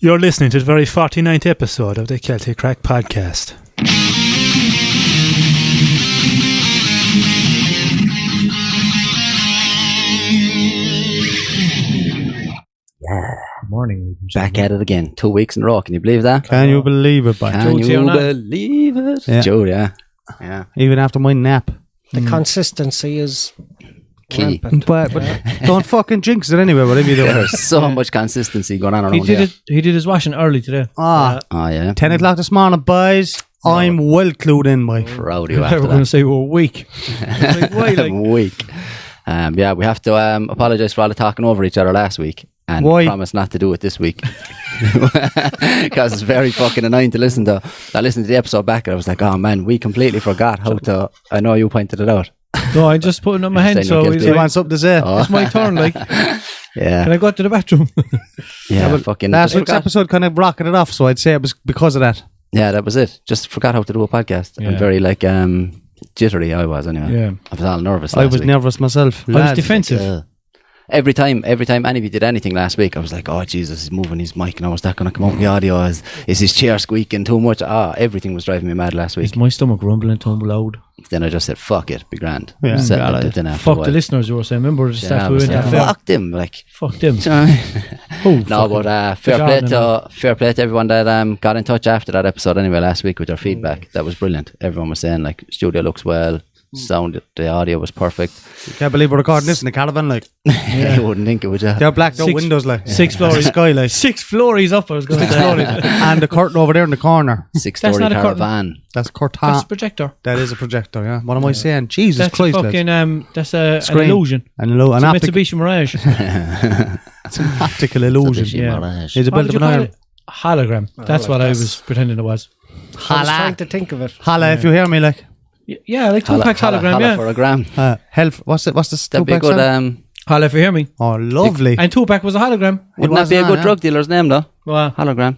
You're listening to the very 49th episode of the Celtic Craic podcast. Yeah. Good morning. Back at it again. 2 weeks in a row. Can you believe that? Can you believe it, boy? Can you believe it? Yeah. Jude, yeah. Even after my nap. The consistency is Key. rampant. But don't fucking jinx it anyway, whatever you do. There's so much consistency going on around here. He did his washing early today. Oh, yeah. 10 o'clock this morning, boys. I'm well clued in, boy. Proud of you We're after going to that. say we're weak. Why, like, Weak. Yeah, we have to apologise for all the talking over each other last week. And Why? promise not to do it this week. Because it's very fucking annoying to listen to. I listened to the episode back and I was like, oh man, we completely forgot how to... I know you pointed it out. no, I'm just putting up my hand, Saying so you're he's Do you like, want something to say? Oh. it's my turn, like, Yeah. can I go to the bathroom? Yeah, fucking... Last just week's forgot. episode kind of rocketed off, so I'd say it was because of that. Yeah, that was it. Just forgot how to do a podcast. Yeah. I'm very like jittery. I was anyway. Yeah. I was all nervous. I last was week. nervous myself. I was Lads. defensive. Every time anybody did anything last week, I was like, oh Jesus, he's moving his mic now. Is that going to come out in the audio? Is his chair squeaking too much? Everything was driving me mad last week. Is my stomach rumbling, tumble loud? Then I just said, fuck it, be grand. Yeah. Settled Yeah, it then after a Fuck while. the listeners, you were saying. Remember the Yeah, stuff I we was went saying, to? fuck them. Like, Fuck them. do you know what I mean? Oh, No, but fair play to everyone that got in touch after that episode anyway last week with their feedback. That was brilliant. Everyone was saying like studio looks well, the audio was perfect. You can't believe we're recording this in the caravan, like. You wouldn't think it would. They're blacked out Six- windows, like. 6 floors. Sky, like. 6 floors up, I was going to say. And the curtain over there in the corner. 6-story not a curtain. caravan. That's curtain. That's a projector. That is a projector, yeah. What am I saying? Jesus That's Christ, fucking, lads. that's an Screen. illusion. An It's a optic, Mitsubishi Mirage. it's an optical illusion. Mitsubishi Yeah. Mirage. It's a What built did of you an call iron. it? Hologram. That's what I was pretending it was. I was trying to think of it. Holla if you hear me, like. Yeah, like Tupac hologram, Holla yeah. for a gram. What's the That'd be a Tupac good. song? Holla if you hear me. Oh, lovely. And Tupac was a hologram. Wouldn't that be a good drug dealer's name though? Well, Hologram.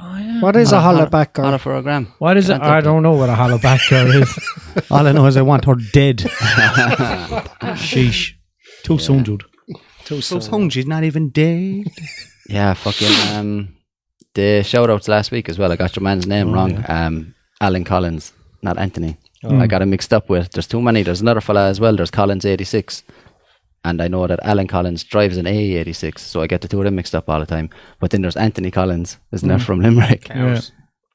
oh, yeah. What is a hollaback Holla girl? for a gram. What is it? I don't know what a hollaback girl is. All I know is I want her dead. Sheesh. Too soon, Jude. So song, she's not even dead. Yeah, fucking the shout outs last week as well. I got your man's name wrong. Alan Collins, not Anthony. I got him mixed up with. There's too many. There's another fella as well. There's Collins 86. And I know that Alan Collins drives an A86, so I get the two of them mixed up all the time. But then there's Anthony Collins, isn't that from Limerick? Yeah.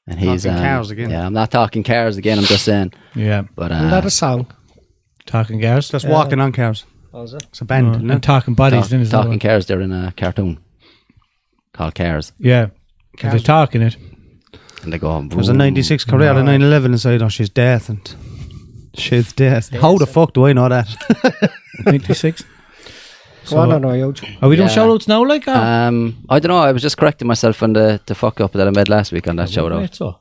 And he's Talking cars again. Yeah, I'm not talking cars again. I'm just saying. Yeah. But Isn't that a song? Talking cars. Just walking on cars. Was it? It's a band, isn't And it? talking bodies. then is another talking one. cars. They're in a cartoon called Cars, Yeah. And they're talking it. and they go. There's a 96 Carrera 911 inside. Oh, she's death and she's death. How the fuck do I know that? 96. Go on, I know, Eugene. Are we doing Yeah. shout outs now? Like, I don't know. I was just correcting myself on the fuck up that I made last week on that shout out. So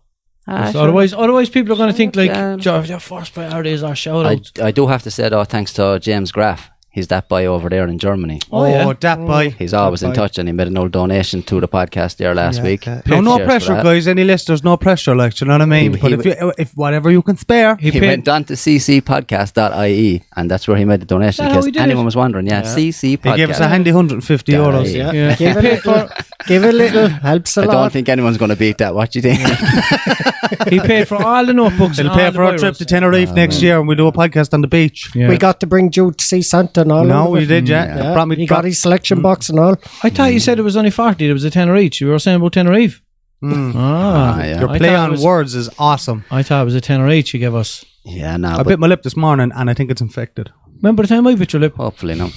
otherwise, people are going to think like your first priority is our shout outs. I do have to say though, thanks to James Graff. He's that boy over there in Germany. Oh, yeah. that boy. He's always in touch, and he made an old donation to the podcast there last week. No Cheers for pressure, that. guys. Any listeners, no pressure. Like, do you know what I mean? He- But if whatever you can spare, He went on to ccpodcast.ie, and that's where he made the donation. Is that In how case he did anyone it? was wondering, CC they gave us a Podcast. handy 150 euros. Yeah. Yeah. Give a little, helps a I lot. don't think anyone's going to beat that. What do you think? He paid for all the notebooks. It'll and pay all for the our trip virals. to Tenerife next year, and we do a podcast on the beach. Yeah. We got to bring Jude to see Santa and all. No, of we it. did, yeah. Yeah. Brought me- He got his selection box and all. I thought you said it was only 40. There was a tenner each. You were saying about Tenerife. Ah, yeah. Your I play thought it on was- words is awesome. I thought it was a tenner each you gave us. Yeah, no. I But bit my lip this morning, and I think it's infected. Remember the time I bit your lip? hopefully, no.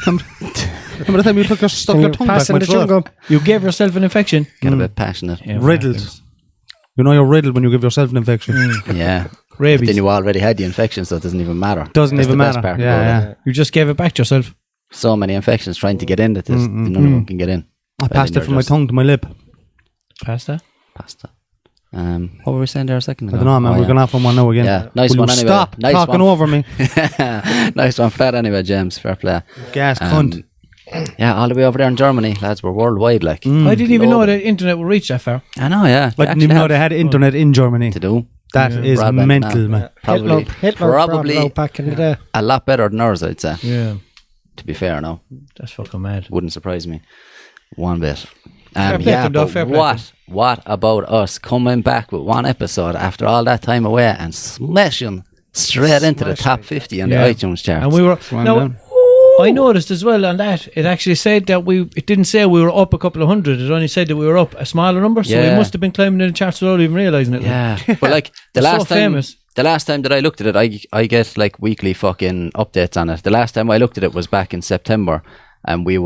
Remember the time you stuck And your you're tongue back passing my the chewing throat? gum. You gave yourself an infection. Get a bit passionate. Yeah, Riddled. fuckers. You know you're riddled when you give yourself an infection. Yeah. Rabies. Then you already had the infection, so it doesn't even matter. Doesn't That's even the best matter. part Yeah, about it. yeah. You just gave it back to yourself. So many infections trying to get in that none of them can get in. I passed it from my tongue to my lip. Pasta. Pasta. What were we saying there a second ago? I don't know, man. Oh, We're going off on one now again. Yeah, nice Will one you anyway. Stop Nice talking one. over me. Nice one for that anyway, James. Fair play. Gas cunt. Yeah, all the way over there in Germany, lads. We're worldwide, like. I didn't even know the internet would reach that far. I know, yeah. I didn't even know they had internet in Germany. to do. That is Broadband mental, now. man. Probably, Hitler brought probably it out back in the day. a lot better than ours, I'd say. Yeah. To be fair, no, That's fucking mad. wouldn't surprise me one bit. play But fair play. what about us coming back with one episode after all that time away and smashing straight into the top 50 on the iTunes charts? And we were now. down. I noticed as well on that it actually said that it didn't say we were up a couple of hundred. It only said that we were up a smaller number. So we must have been climbing in the charts without even realising it. Yeah, but like the last time that I looked at it, I get like weekly fucking updates on it. The last time I looked at it was back in September, and we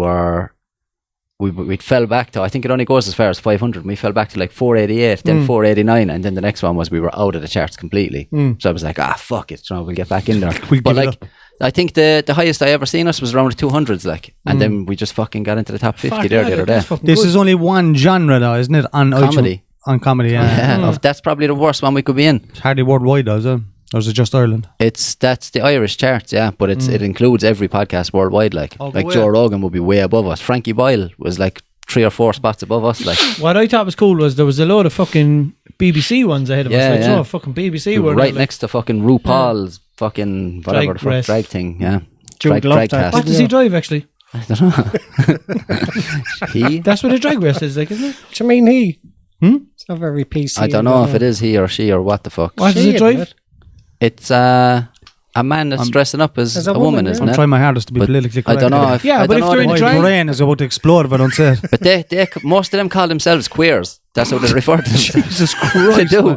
fell back to, I think it only goes as far as 500. We fell back to like 488, then 489, and then the next one was we were out of the charts completely. So I was like, fuck it, we'll get back in there. But like, I think the highest I ever seen us was around the 200s, like, and then we just fucking got into the top 50 the other day. This is only one genre, though, isn't it? On Comedy. iTunes. On comedy, yeah. That's probably the worst one we could be in. It's hardly worldwide, though, is it? Or is it just Ireland? That's the Irish charts, yeah, but it includes every podcast worldwide, like Joe Rogan would be way above us. Frankie Boyle was like 3 or 4 spots above us, like. What I thought was cool was there was a load of fucking BBC ones ahead of us. Like, fucking BBC were right next to fucking RuPaul's fucking whatever the fuck drag thing, yeah. Jude loved that. What does he drive actually? I don't know. That's what a drag race is like, isn't it? What do you mean he? It's not very PC. I don't know if it is he or she or what the fuck. What does he drive? It's a man that's dressing up as a woman, isn't it? I'm trying my hardest to be politically correct. I don't know if... Yeah, but if they're in drag... My brain is about to explode if I don't say it. But most of them call themselves queers. That's what they refer to themselves. Jesus Christ. They do.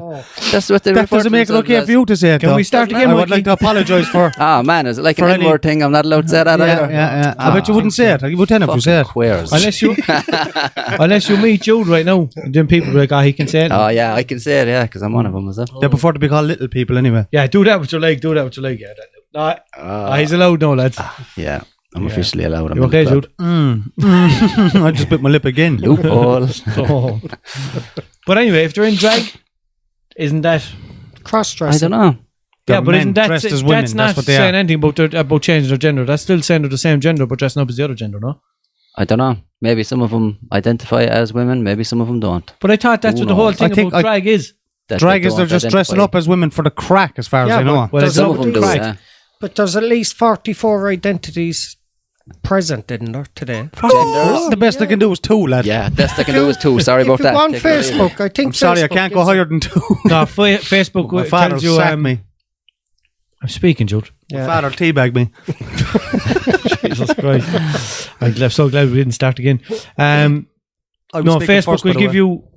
That's what they refer to themselves. That doesn't make it okay for you to say it, Can we start again, I would like to apologise for... Man, is it like an N-word thing? I'm not allowed to say that either. Yeah. I bet you wouldn't say it. I would tell if you say it. Queers. Unless you meet Jude right now, then people will be like, he can say it. Oh, yeah, I can say it, yeah, because I'm one of them, is it? They prefer to be called little people anyway. Yeah, do that with your leg, yeah. He's allowed now, lads. Yeah, I'm officially allowed. You okay, Jude? I just bit my lip again. Loophole. But anyway, if they're in drag, isn't that... Cross-dressing? I don't know. They're Yeah, but isn't men dressed as women, that's not what they saying are. anything about changing their gender. That's still saying they're the same gender, but dressing up as the other gender, no? I don't know. Maybe some of them identify as women, maybe some of them don't. But I thought that's what the whole thing about drag is. Drag is they're just dressing up as women for the crack, as far as I know. Well, some of them do, yeah. But there's at least 44 identities present in there today. Genders. The best I can do is 2, lad. Yeah, best I can do is 2. Sorry about If you that. go on Facebook, I think I'm sorry, I Facebook can't go is- higher than 2. No, Facebook My father tells you... sacked me. I'm speaking, Jude. My father teabagged me. Jesus Christ. I'm so glad we didn't start again. No, Facebook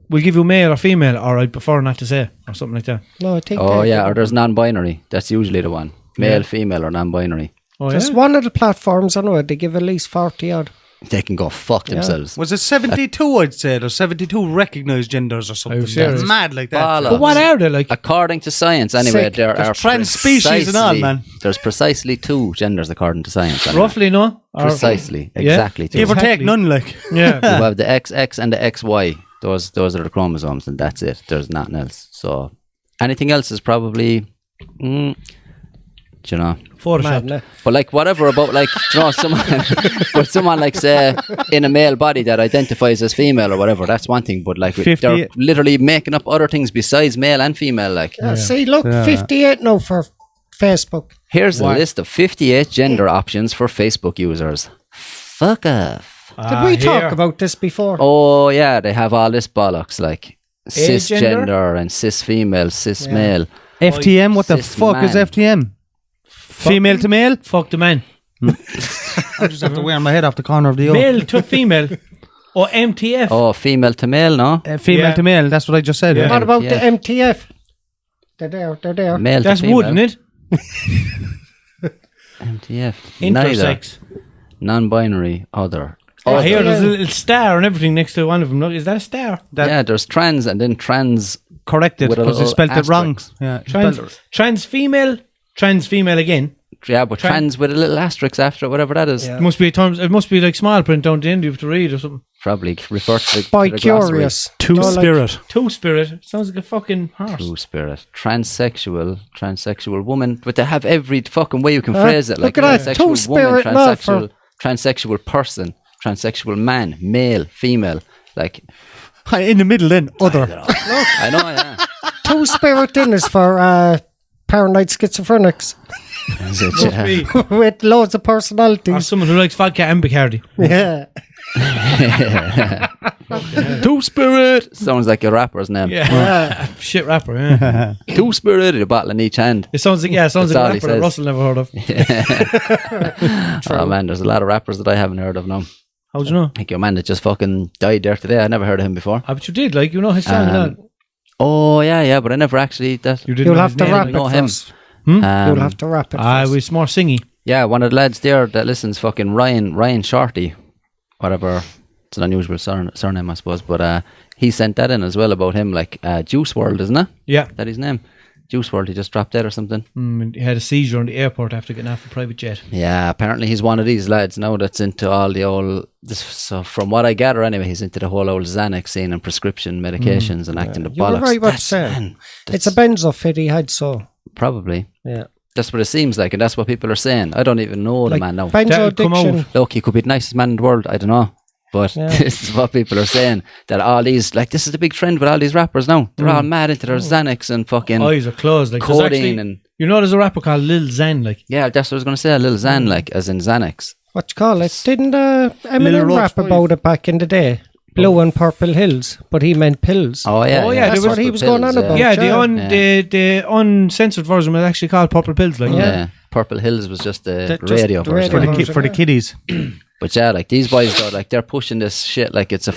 will give you male or female, or I'd prefer not to say, or something like that. No, I think... Oh, yeah, or there's non-binary. That's usually the one. Male, female, or non-binary. Oh, Just yeah? one of the platforms, I know, they give at least 40 odd. They can go fuck themselves. Was it 72, I'd say? There's 72 recognised genders or something. serious? That's mad like that. Bollocks. But what are they like? According to science, anyway, Sick. there There's are trans species and all, man. There's precisely 2 genders according to science. Anyway. Roughly, no? Or- Precisely, exactly 2. Give or take, Exactly. none like. Yeah. You have the XX and the XY. Those are the chromosomes, and that's it. There's nothing else. So anything else is probably, you know. Photoshop. But like whatever about like, you know, someone like say in a male body that identifies as female or whatever. That's one thing. But like they're literally making up other things besides male and female. Like, See, look, 58 now for Facebook. here's a list of 58 gender options for Facebook users. Fuck off. Did we talk about this before? Oh yeah, they have all this bollocks like Agender? cisgender and cis female, cis male. FTM? What the Cis fuck is man. FTM? Female to male? Fuck the man. I just have to wear my head off the corner of the Male to female. Or MTF. Oh, female to male, no? female to male, that's what I just said. Yeah. What about the MTF? MTF? They're there. Male That's to female. wood, isn't it? MTF. Intersex. Neither. Non-binary, other. Oh, here there's a little star and everything next to one of them. Look, is that a star? Yeah, there's trans and then trans. Corrected, With a because they little spelled it wrong. asterisk. Yeah, Trans female again. Yeah, but trans with a little asterisk after it, whatever that is. It must be terms. It must be like small print down the end you have to read or something. Probably refers to the By to the glossary. curious. Two-spirit. Two spirit sounds like a fucking horse. True spirit. Transsexual woman. But they have every fucking way you can phrase it. Like look at that. transsexual Two-spirit, woman, no, for- transsexual person, transsexual man, male, female. Like, in the middle then, other. I know, yeah. Two-spirit din is for paranoid schizophrenics Is it, Must yeah. be. with loads of Or personalities. someone who likes vodka and Bacardi. Yeah. Two Spirit sounds like a rapper's name. Yeah, shit rapper. Yeah. Two Spirit, a bottle in each hand. It sounds like a all he rapper that says. Russell never heard of. Oh man, there's a lot of rappers that I haven't heard of now. How'd you know? Like your man that just fucking died there today. I never heard of him before. Ah, but you did, like, you know his song and that. Oh yeah, but I never actually. You didn't You'll know have his to name, rap like. it know him. first. Hmm? You'll have to rap it first. It's more singy. Yeah, one of the lads there that listens, fucking Ryan Shorty, whatever. It's an unusual surname, I suppose, but he sent that in as well about him, like Juice WRLD, isn't it? Yeah. That his name? Juice WRLD, he just dropped dead or something. He had a seizure in the airport after getting off a private jet. Yeah, apparently he's one of these lads now that's into all the old. So from what I gather, anyway, he's into the whole old Xanax scene and prescription medications and acting the You were bollocks. right what That's- saying. man, It's a that's- benzo fit he had, so probably. yeah. That's what it seems like, and that's what people are saying. I don't even know the Like man now. benzo That'll come addiction. out. Look, he could be the nicest man in the world. I don't know. But Yeah. this is what people are saying. That all these, like, this is the big trend with all these rappers now. They're all mad into their Xanax and fucking Eyes are closed. Like, there's codeine actually, and... you know, there's a rapper called Lil Xan, like. Yeah, that's what I was going to say. A little Xan, like, as in Xanax. What you call it? Didn't Little Eminem Roach rap Five. about it back in the day? Blue and purple hills, but he meant pills. Oh, yeah. Oh, yeah, That's there what was he was going on about. Yeah, yeah. the uncensored version was actually called Purple Pills, like. Yeah. Purple Hills was just the Just radio the version. radio. For the kiddies. But yeah, like, these boys, though, like, they're pushing this shit like it's a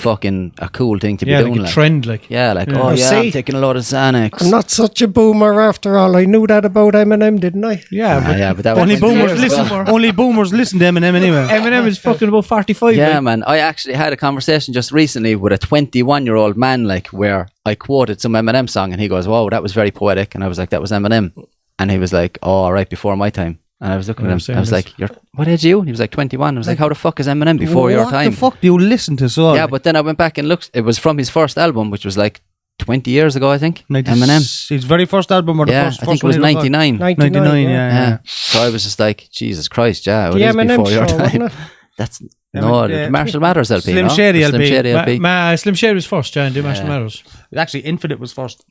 cool thing to be Yeah, doing. like a trend, like. Yeah, like, Yeah. oh, yeah, I'm See? taking a load of Xanax. I'm not such a boomer after all. I knew that about Eminem, didn't I? Yeah, but Yeah, but that was Only 20 boomers years ago. listen. Only boomers listen to Eminem anyway. Eminem is fucking about 45. Yeah, like. man. I actually had a conversation just recently with a 21-year-old man, like, where I quoted some Eminem song and he goes, "Wow, that was very poetic." And I was like, "That was Eminem." And he was like, "Oh, right before my time." And I was looking Yeah, at same him. I was as- like, what age are you? And he was like 21. I was like, how the fuck is Eminem before your time? What the fuck do you listen to? So Yeah, but then I went back and looked. It was from his first album, which was like 20 years ago, I think. Eminem. His very first album or the Yeah, first I think it one was he recorded? 99. 99, yeah. Yeah. So I was just like, Jesus Christ, yeah, it The is Eminem before your show, time. wasn't it? That's no, yeah. the Marshall Mathers LP. Slim no? Shady The Slim LP. Shady LP. Slim Shady was first, John. Do Marshall Mathers. Actually, Infinite was first.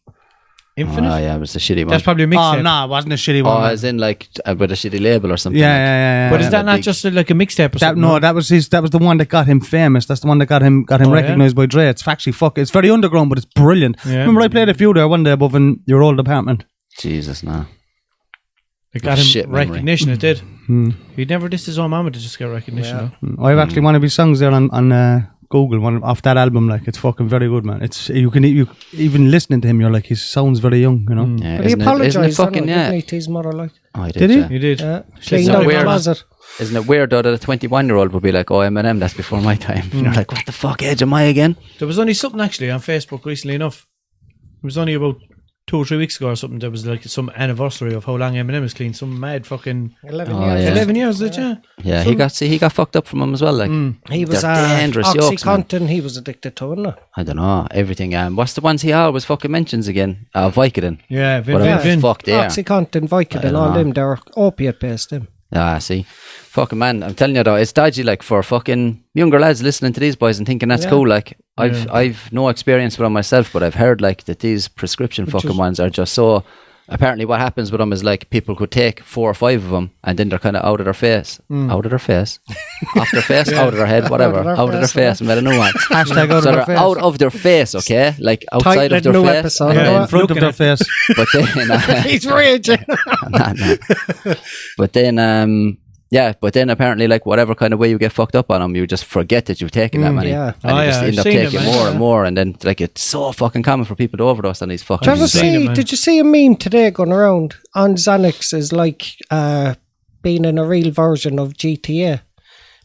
Infinite? Oh, yeah, it was a shitty one. That's probably a Oh, mixtape. no, it wasn't a shitty Oh, one. as in like with a shitty label or something. Yeah, like. yeah. But is Yeah, that not big- just like a mixtape or That, something? no, that was the one that got him famous. That's the one that got him yeah? recognized by Dre. It's actually it's very underground, but it's brilliant. Yeah. Remember I played a few there one day above in your old apartment. Jesus, no. It got him Shit memory. recognition, it did. He never dissed his own mama to just get recognition, though. I have actually one of his songs there on Google, one off that album. Like, it's fucking very good, man. It's you even listening to him, you're like, he sounds very young, you know. Yeah, But he isn't it apologised, fucking didn't he, yeah? to his mother, like. Oh, he Did he? yeah. He did. Yeah. It's Cleaned not out the weird. closet. Isn't it weird though that a 21-year-old would be like, "Oh, Eminem, that's before my time." You're like, "What the fuck age am I again?" There was only something actually on Facebook recently enough. It was only about 2 or 3 weeks ago or something. There was like some anniversary of how long Eminem is clean. Some mad fucking 11 Oh, years. yeah. 11 years, did you? Yeah, he got fucked up from him as well. Like, He was They're dangerous yokes, man. Oxycontin. He was addicted to, wasn't he? I don't know everything. What's the ones he always fucking mentions again? Vicodin. Yeah, Whatever Vin. the fuck they are. Oxycontin, Vicodin, all them, they're opiate based, them. Ah, see, fucking man, I'm telling you though, it's dodgy. Like for fucking younger lads listening to these boys and thinking that's Yeah. cool. Like I've no experience with them myself, but I've heard like that these prescription fucking ones are just so. Apparently, what happens with them is like people could take 4 or 5 of them, and then they're kind of out of their face, off their face, out of their head, whatever, out of their face, and made a new one. Hashtag out So of their they're face. out of their face, okay, like outside of Title their new face, episode, and yeah. then- in front of their face. but then He's raging. nah. But then apparently, like whatever kind of way you get fucked up on them, you just forget that you've taken that many, yeah. and Oh, you just yeah, end I've up seen it, taking man, more yeah. and more, and then like it's so fucking common for people to overdose on these fucking. Did you ever I've seen it, man. did you see a meme today going around on Xanax is like being in a real version of GTA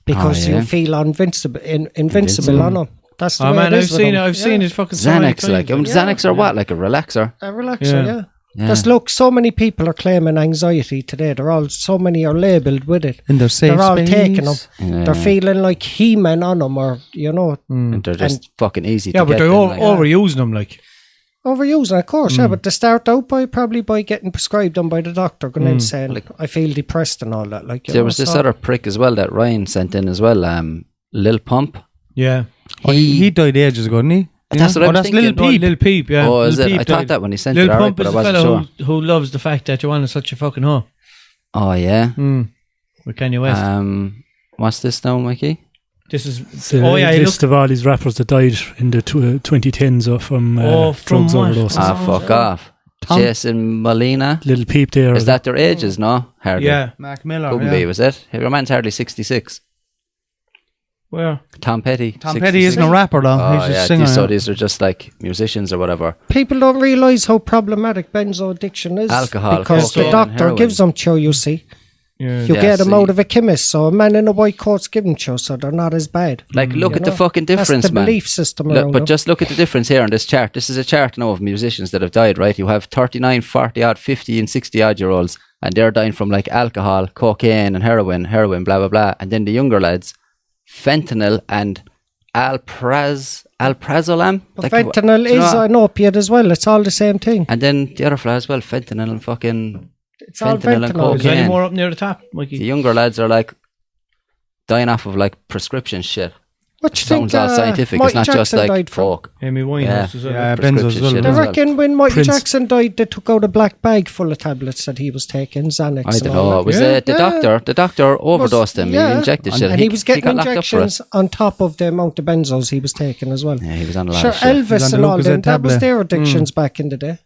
because Oh, yeah. you feel invincible on them. That's the Oh way man, it I've is with seen it. them. I've seen it fucking so many Xanax, like times. Xanax are what, like a relaxer? A relaxer, Yeah. yeah. Because look, so many people are claiming anxiety today. So many are labelled with it. In their safe They're all space. taking them. Yeah. They're feeling like He-Man on them, or And they're just fucking easy. Yeah, to but get they're them, like. overusing them, like. overusing, of course. Yeah, but they start out probably by getting prescribed them by the doctor, going in saying, Like- "I feel depressed" and all that. Like, you There know, was this so- other prick as well that Ryan sent in as well. Lil Pump. Yeah. He died ages ago, didn't he? That's what I was that's thinking. Lil Peep. Lil Peep, yeah. Oh, is Lil it? Peep I thought died. that when he sent Lil it, alright, Pump but is I the wasn't fella sure. who loves the fact that Joanna's such a fucking hoe. Oh yeah. With Kanye West. What's this now, Mikey? This is The list of all these rappers that died in the 2010s from drugs overdose. Fuck off. Jason Molina. Little Peep there. Is that their ages, no? Hardly. Yeah. Mac Miller. Couldn't be, was it? Your man's hardly 66. Where? Tom Petty. Tom Petty isn't a rapper though. Oh, He's just a singer. So these are just like musicians or whatever. People don't realise how problematic benzo addiction is. Alcohol, because the cocaine, doctor heroin. gives them cho, you see. Yeah. You get them see. out of a chemist, so a man in a white coat's giving cho, so they're not as bad. Like, look at the fucking That's difference, the man. belief system Look, around but them. just look at the difference here on this chart. This is a chart now of musicians that have died, right? You have 39, 40 odd, 50 and 60 odd year olds, and they're dying from like alcohol, cocaine and heroin, blah, blah, blah. And then the younger lads, fentanyl and alprazolam. But fentanyl is an opiate as well. It's all the same thing. And then the other fella as well, fentanyl and fucking It's all fentanyl and fentanyl. Is there any cocaine. more up near the top, Mikey? The younger lads are like dying off of like prescription shit. What you think? Sounds all scientific. Mike It's not Jackson just like died from? talk. Amy Winehouse as well. Yeah, Prescription Benzo's as well. shit I as well. reckon when Michael Prince. Jackson died, they took out a black bag full of tablets that he was taking, Xanax. I and don't all know. that. It was Yeah. the doctor overdosed him. yeah. He injected shit. And he was getting got locked up for it. injections on top of the amount of benzos he was taking as well. Yeah, he was on a lot Sure, of shit. He's Elvis on and the all Lucozade them, that was tablet. their addictions back in the day.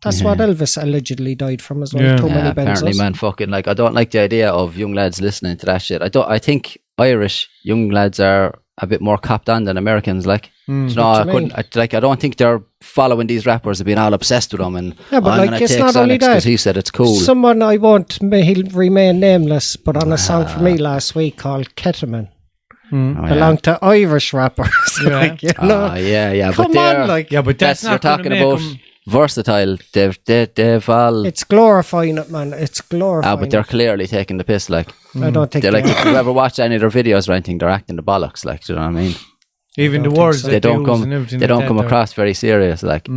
That's what Elvis allegedly died from as well. Yeah. Too Yeah, many apparently, benzos. man, fucking like I don't like the idea of young lads listening to that shit. I think Irish young lads are a bit more copped on than Americans. Like, you know, I mean? don't think they're following these rappers and being all obsessed with them. And Yeah, but I'm like, gonna it's take not only Xanax 'cause that. he said it's cool. Someone he'll remain nameless, but on a song for me last week called Ketamine. Oh, Belonged to Irish rappers. Yeah. like, you know. yeah. Come But they're on, like, Yeah, but that's that's you're not gonna talking make about them- versatile. They've all. it's glorifying it, man. It's glorifying but they're clearly taking the piss. Like, it. I don't think they're like, they if you ever watch any of their videos or anything, they're acting the bollocks. Like, do you know what I mean? Even the don't think words so. that They don't use come. and everything They like don't that, come they're- across very serious. Like,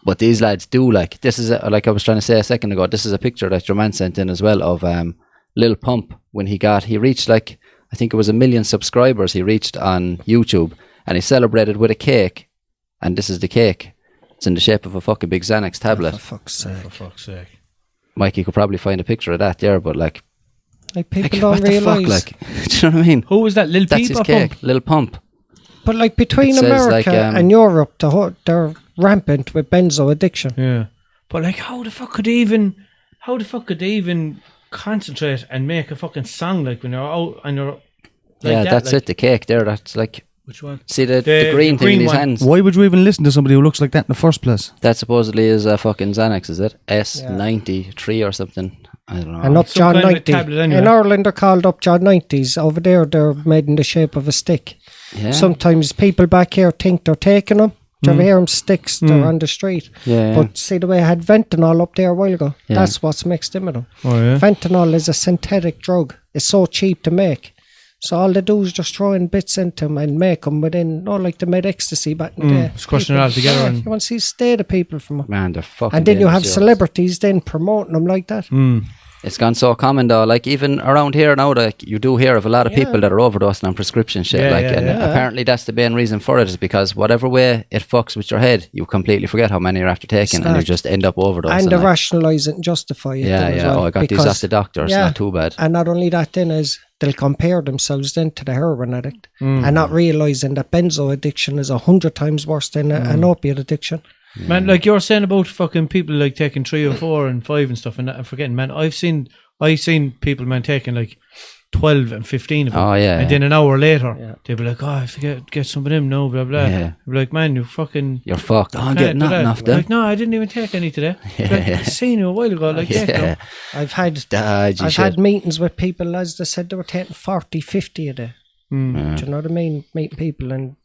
but these lads do. Like, this is like I was trying to say a second ago. This is a picture that your man sent in as well of Lil Pump when he reached like I think it was 1 million subscribers. He reached on YouTube and he celebrated with a cake. And this is the cake. It's in the shape of a fucking big Xanax tablet. For fuck's sake. For fuck's sake. Mikey could probably find a picture of that there, but like, Like, people like don't what the fuck? realise. Like, do you know what I mean? Who was that? Lil That's Peep his or cake, Pump? Lil Pump. But like between It says, America like, and Europe, they're rampant with benzo addiction. Yeah. But like, how the fuck could they even concentrate and make a fucking song like when you're out and you're like Yeah, that, that's like, it. The cake there. That's like, Which one? see the The green thing green in his one. hands. Why would you even listen to somebody who looks like that in the first place? That supposedly is a fucking Xanax, is it? S93 or something. I don't know. And Upjohn kind of a 90. tablet anyway. In Ireland, they're called Upjohn 90s. Over there, they're made in the shape of a stick. Yeah. Sometimes people back here think they're taking them. Do you ever hear them sticks? They're on the street. Yeah, But see the way I had fentanyl up there a while ago? Yeah. That's what's mixed in with them. Oh yeah. Fentanyl is a synthetic drug. It's so cheap to make. So all they do is just throw in bits into them and make them within, like they made ecstasy back in the day. Just crushing it all together and- You want to see state of people from them. Man, they're fucking. And then you have dangerous. celebrities then promoting them like that. It's gone so common though. Like even around here now, like you do hear of a lot of people that are overdosing on prescription shit. Yeah, like, yeah, and yeah. apparently that's the main reason for it is because whatever way it fucks with your head, you completely forget how many you're after taking, and you Start. just end up overdosing. And they like. rationalise it and justify it. Yeah, then as yeah. well, Oh, I got these because- off the doctor. It's not too bad. And not only that, then is they'll compare themselves then to the heroin addict, and not realising that benzo addiction is 100 times worse than an opiate addiction. Man, like you're saying about fucking people like taking 3 or 4 and 5 and stuff and that, I'm forgetting, man. I've seen people, man, taking like 12 and 15 of them. Oh, yeah, And yeah. then an hour later, they'd be like, I forget, get some of them, no, blah, blah. Yeah. I'd be like, man, you fucking... You're fucked. Oh, I'm can't getting do nothing that. off them. Like, no, I didn't even take any today. Like, I seen you a while ago, like, take Yeah. them. I've had Dodgy I've shit. had meetings with people, lads, that said they were taking 40, 50 a day. Do you know what I mean? Meeting people, and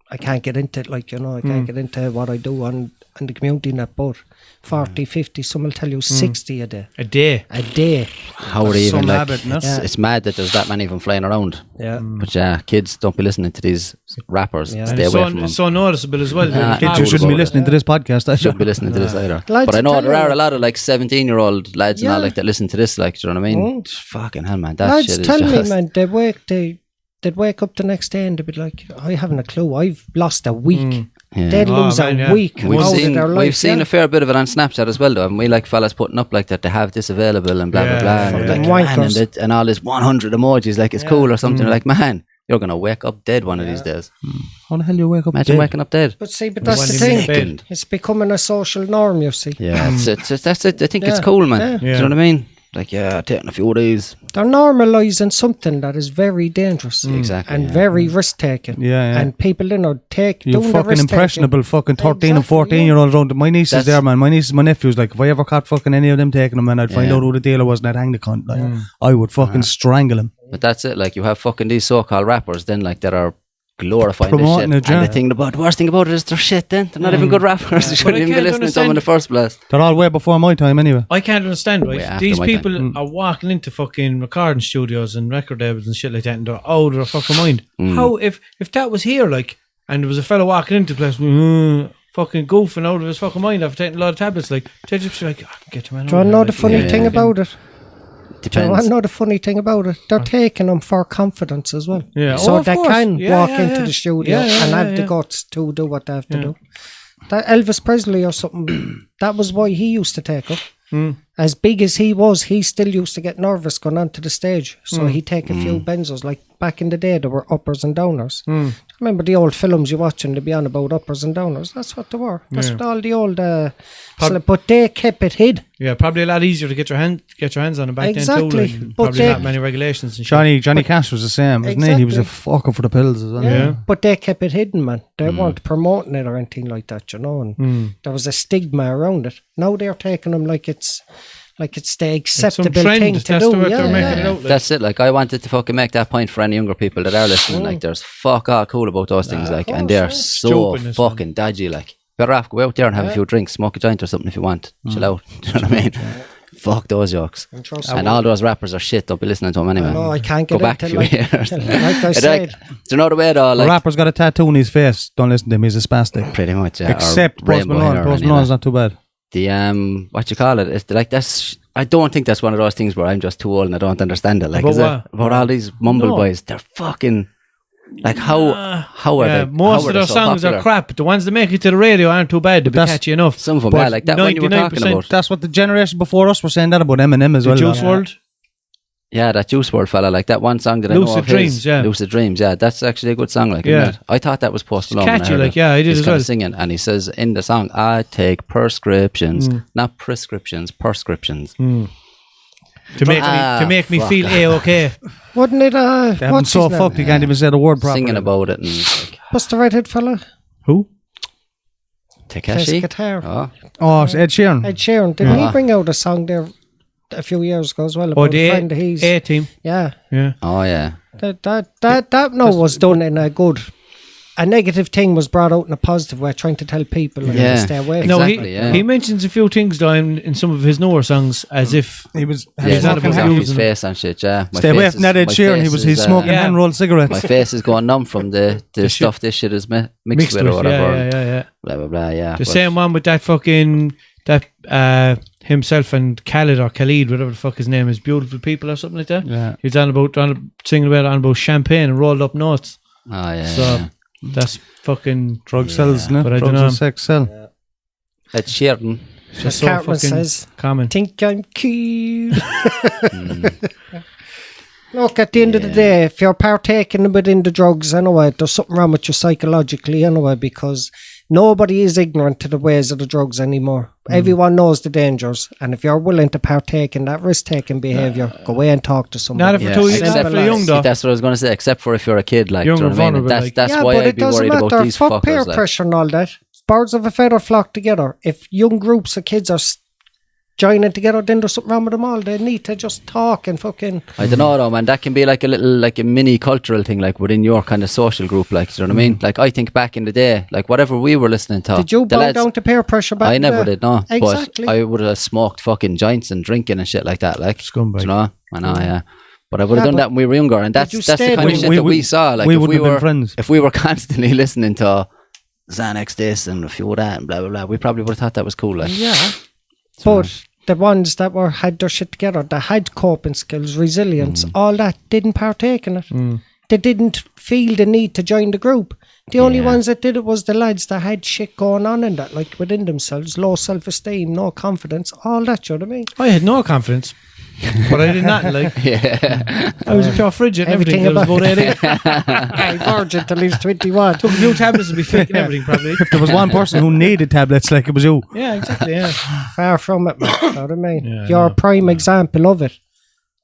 I can't get into it, like, I can't get into what I do on the community net, but 40, 50, some will tell you 60 a day. A day. A day. How are they even some like? habit, no? It's mad that there's that many of them flying around. Yeah. But yeah, kids, don't be listening to these rappers. Yeah. And Stay it's away so, from them. it's so noticeable as well. Nah, Kids I You would shouldn't go be with listening to this podcast. Shouldn't be listening to this either. Lads, But I know tell there you- are a lot of like 17-year-old lads and all Yeah. like that listen to this. Like, do you know what I mean? Fucking hell, man. That Lads, shit is tell just. me, man, they'd wake up the next day and they'd be like, I haven't a clue. I've lost a week. Yeah. They'd Oh, lose man, a yeah. week We've out seen, of their life. we've seen a fair bit of it on Snapchat as well, though. And we like fellas putting up like that they have this available and blah, blah, Yeah, blah. yeah. And, Fucking like, man, wankers. and all this 100 emojis, like it's cool or something. Like, man, you're going to wake up dead one of these days. How the hell you wake up Imagine dead? waking up dead. But that's the thing. Second. It's becoming a social norm, you see. Yeah, that's it. I think it's cool, man. Do you know what I mean? Like, taking a few of these. They're normalising something that is very dangerous. Exactly. And very risk-taking. Yeah. And people, You doing fucking impressionable fucking 13 and 14-year-olds around. My nieces there, man. My nieces, my nephews, like, if I ever caught fucking any of them taking them, man, I'd find out who the dealer was and I'd hang the cunt. Like, I would fucking strangle him. But that's it. Like, you have fucking these so-called rappers then, like, that are glorifying Promoting this shit. it, And the worst thing about it is they're shit then. They're not even good rappers. You shouldn't even be listening to them in the first place. They're all way before my time anyway. I can't understand, Way right? after These my people are walking into fucking recording studios and record labels and shit like that, and they're out of their fucking mind. How, if that was here, like, and there was a fella walking into the place, fucking goofing out of his fucking mind after taking a lot of tablets, like, they'd just be like, get your man Do you over know here, the like, funny thing about it? Depends. I know the funny thing about it. They're taking them for confidence as well. Yeah. So of they course. can walk into yeah. the studio and have the guts to do what they have to do. That Elvis Presley or something, that was why he used to take up. As big as he was, he still used to get nervous going onto the stage. So he'd take a few benzos. Like back in the day, there were uppers and downers. Remember the old films you watch and they'd be on about uppers and downers? That's what they were. That's what all the old... but they kept it hid. Yeah, probably a lot easier to get your hands on it back then too. Like, But probably not many regulations and shit. Johnny Cash was the same, wasn't he? He was a fucker for the pills as well. Yeah. But they kept it hidden, man. They weren't promoting it or anything like that, you know. And there was a stigma around it. Now they're taking them like it's the acceptable thing to That's do. the way they're making it out. Like. That's it. Like, I wanted to fucking make that point for any younger people that are listening. Like, there's fuck all cool about those things. Like, and they're so Stupidness, fucking dodgy. Like, better off go out there and have a few drinks, smoke a joint or something if you want. Chill out. Do you know what I mean? Fuck those jokes. And all those rappers are shit. Don't be listening to them anyway. No, I can't get Go back a few years. like I said. Do you know the way though? The Like, rapper's got a tattoo on his face. Don't listen to him. He's a spastic. pretty much, yeah. Except Or Post Rainbow Malone. Hair Post or Malone's any of not too bad. the what you call it? It's like that's. I don't think that's one of those things where I'm just too old and I don't understand it. Like, About is it what? about all these mumble boys? They're fucking. Like, how are they? Most of their so songs popular? are crap. The ones that make it to the radio aren't too bad. They'll be catchy enough. Some of them, But yeah, like that one you were talking 99%. about. That's what the generation before us were saying that about Eminem as The well. Juice like. WRLD. Yeah, that Juice WRLD fella, like that one song that I know Lucid of his, Dreams, yeah. Lucid Dreams, yeah, that's actually a good song. Like, Yeah. isn't it? I thought that was Post Malone. catchy, when I heard like, it. yeah, I did He's as kinda well. singing, and he says in the song, "I take prescriptions, not prescriptions, prescriptions." To make me feel A-okay. Wouldn't it? They haven't What's so his fucked name? you can't even say the word properly. Singing about it and like, What's the redhead fella? Who? Plays Takeshi. guitar. Oh, it's Ed Sheeran. Ed Sheeran. Didn't he bring out a song there a few years ago as well Oh, about the a friend of his? A-Team. Yeah. Yeah. Oh yeah, That was done in a good... A negative thing was brought out in a positive way, trying to tell people to Yeah. stay away. No, Exactly, yeah. he mentions a few things though in some of his newer songs as if He was yeah. He's He's not off about his using face and shit. Yeah, My stay away face from that is- Ed my Sheeran. face He's is, smoking Yeah. hand-rolled cigarettes. My face is going numb from the stuff this shit is mixed with or whatever. Yeah. Blah blah blah. Yeah, The but- same one with that fucking himself and Khaled, whatever the fuck his name is, Beautiful People or something like that. Yeah. He's singing about champagne and rolled up notes. Oh yeah. So yeah. that's fucking Drug sells, no? But I Drugs dunno. and sex sell. Ed Sheeran. just so Cartman fucking says, common. think I'm cute. Look, at the end of the day, if you're partaking within the drugs anyway, there's something wrong with you psychologically anyway, because nobody is ignorant to the ways of the drugs anymore. Everyone knows the dangers, and if you're willing to partake in that risk-taking behaviour, go away and talk to somebody. Not if you're too Simple except for young as. though. That's what I was going to say. Except for if you're a kid, like, Young do you know and what I mean? vulnerable, like. That's Yeah, why but I'd it be doesn't worried matter. about these Fuck peer fuckers. Like. pressure and all that. Birds of a feather flock together. If young groups of kids are joining together, then there's something wrong with them all. They need to just talk and fucking... I don't know though, man. That can be like a little, like a mini cultural thing, like within your kind of social group. Like, do you know what I mean? Like, I think back in the day, like whatever we were listening to. Did you the bow lads- down to peer pressure back I in never the- did, no. Exactly. But I would have smoked fucking joints and drinking and shit like that. Like, Scumbag. do you know? I know, yeah. But I would have Yeah, done but that when we were younger, and that's you the stayed kind of with- shit that we saw. Like, we if wouldn't we have been were friends. if we were constantly listening to Xanax this and a few of that and blah blah blah, we probably would have thought that was cool. Like, Yeah. But the ones that had their shit together, that had coping skills, resilience, all that, didn't partake in it. They didn't feel the need to join the group. The only ones that did it was the lads that had shit going on in that, like within themselves, low self-esteem, no confidence, all that, you know what I mean? I had no confidence. But I did not like. Yeah. I was a pure frigid and everything. Everything I was about 18. I virgin till he's 21. Took a few tablets to be fit and everything, probably. If there was one person who needed tablets, like it was you. Yeah, exactly. Yeah. Far from it, man. You know what I mean? Yeah, You're I a know. prime example of it.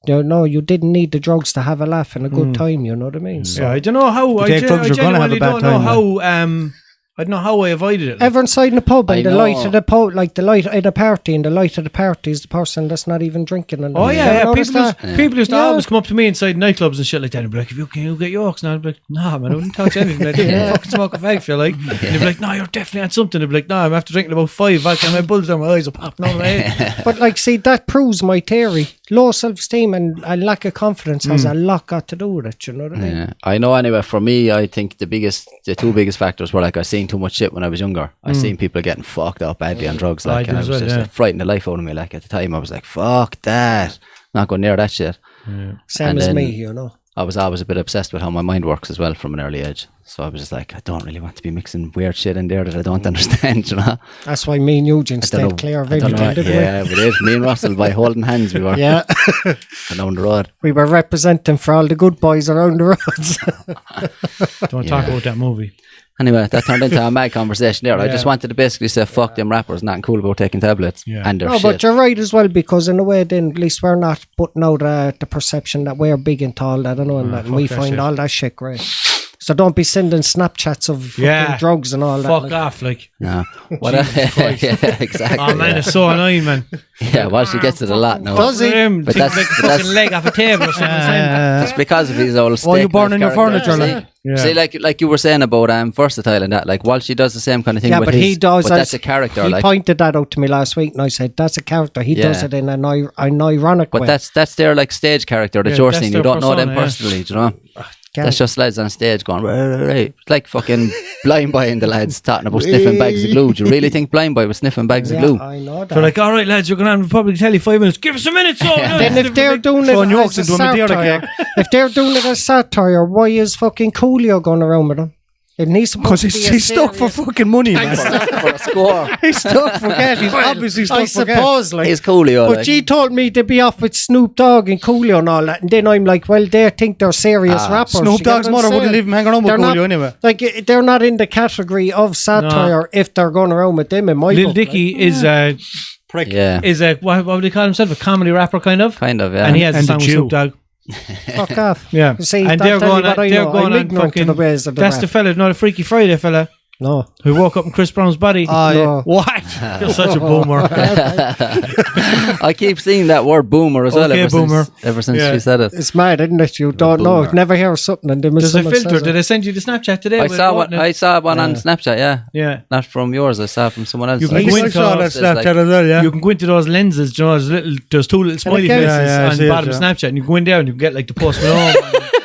You know, you didn't need the drugs to have a laugh and a good time. You know what I mean? So Yeah, I don't know how. You take drugs, you're gonna have a genuinely bad don't know time, how. I don't know how I avoided it. everyone inside in the pub and I the know. light of the pub, like the light in a party, and the light of the party is the person that's not even drinking. And Oh yeah, You People notice people used to Yeah. always come up to me inside nightclubs and shit like that and be like, can you get Yorks now? I'd be like, nah man, I wouldn't touch anything. Like, fucking smoke a fag, feel like. And they'd be like, no, you're definitely on something. They'd be like, no, I'm after drinking about 5 vodka and my bulls down my eyes are popping out of my head. But like, see, that proves my theory. Low self-esteem and a lack of confidence has a lot got to do with it. You know what I mean? Yeah. I know anyway, for me, I think the two biggest factors were like I seen too much shit when I was younger. I seen people getting fucked up badly on drugs, I like, did and I as was well, just yeah. like, frightened the life out of me. Like at the time, I was like, fuck that, not going near that shit. Same And as then- me, you know. I was always a bit obsessed with how my mind works as well from an early age. So I was just like, I don't really want to be mixing weird shit in there that I don't understand, you know? That's why me and Eugene I don't stayed know- clear of I don't everything, know. didn't Yeah, we did. Me and Russell, by holding hands, we were we? Yeah. down the road. We were representing for all the good boys around the roads. Don't talk about that movie. Anyway, that turned into a mad conversation there. I Yeah. just wanted to basically say, fuck them rappers, nothing cool about taking tablets. Yeah. And their No, shit. but you're right as well, because in a way then at least we're not putting out the perception that we're big and tall, that, and that, and we fuck that find shit. all that shit great. So don't be sending Snapchats of fucking Yeah. drugs and all that. Fuck like. off, like. No. What yeah, exactly. Oh man, yeah. it's so annoying, man. Yeah, well, she gets it a lot now. Does he? But But that's- like a but fucking that's- leg off a table or something. It's because of his old Why you steak burning knife your character. furniture, See? like? Yeah. See, like you were saying about Versatile and that, like Walshy does the same kind of thing Yeah, with but his, he does. but that's a character, He like. pointed that out to me last week, and I said that's a character. He does Yeah. it in an ironic But way. that's their like stage character that Yeah, you're that's seeing. You their don't know them persona, yeah. personally, do you know? Can't- That's just lads on stage going, right. It's like fucking Blind Boy and the lads talking about sniffing bags of glue. Do you really think Blind Boy was sniffing bags of yeah, glue? I know that. They're like, all right, lads, you're going on public telly 5 minutes. Give us a minute, so. then if they're doing it Throwing yolks as a into a Madeira satire, if they're doing it as satire, why is fucking Coolio going around with them? It needs to Because be he's stuck for fucking money, man. For a score. He's stuck for cash. He's obviously stuck I for cash. suppose, like. He's Coolio. But Like. she told me to be off with Snoop Dogg and Coolio and all that, and then I'm like, well, they think they're serious rappers. Snoop You get Dogg's what I'm mother wouldn't saying? leave him hanging around with They're not- Coolio anyway. Like, they're not in the category of satire if they're going around with them in my Lil book. Dicky is a Yeah. what would they call himself? A comedy rapper, kind of. Kind of, yeah. And he has a And song the with Jew. Snoop Dogg. Fuck off. Yeah, See, and that they're tell you going what on. I They're know. going I'm on ignorant to fucking. the ways of the That's rap. the fella, not a Freaky Friday fella, No. who woke up in Chris Brown's body. Oh, yeah. No. What? You're such a boomer. I keep seeing that word boomer as well Okay, boomer. ever since Yeah. she said it. It's mad, isn't it? You don't know. boomer. Never hear something and then There's a someone filter. says Did it. I send you the Snapchat today? I with saw it, one. wasn't it? I saw one on Snapchat. Yeah, Yeah. not from yours. I saw it from someone else. You Like, can go I into saw that it's like- Snapchat as well, yeah. You can go into those lenses, you know, there's two little smiley again- faces Yeah, I on see the it, bottom of yeah. Snapchat, and you go in there and you can get like the Post Malone.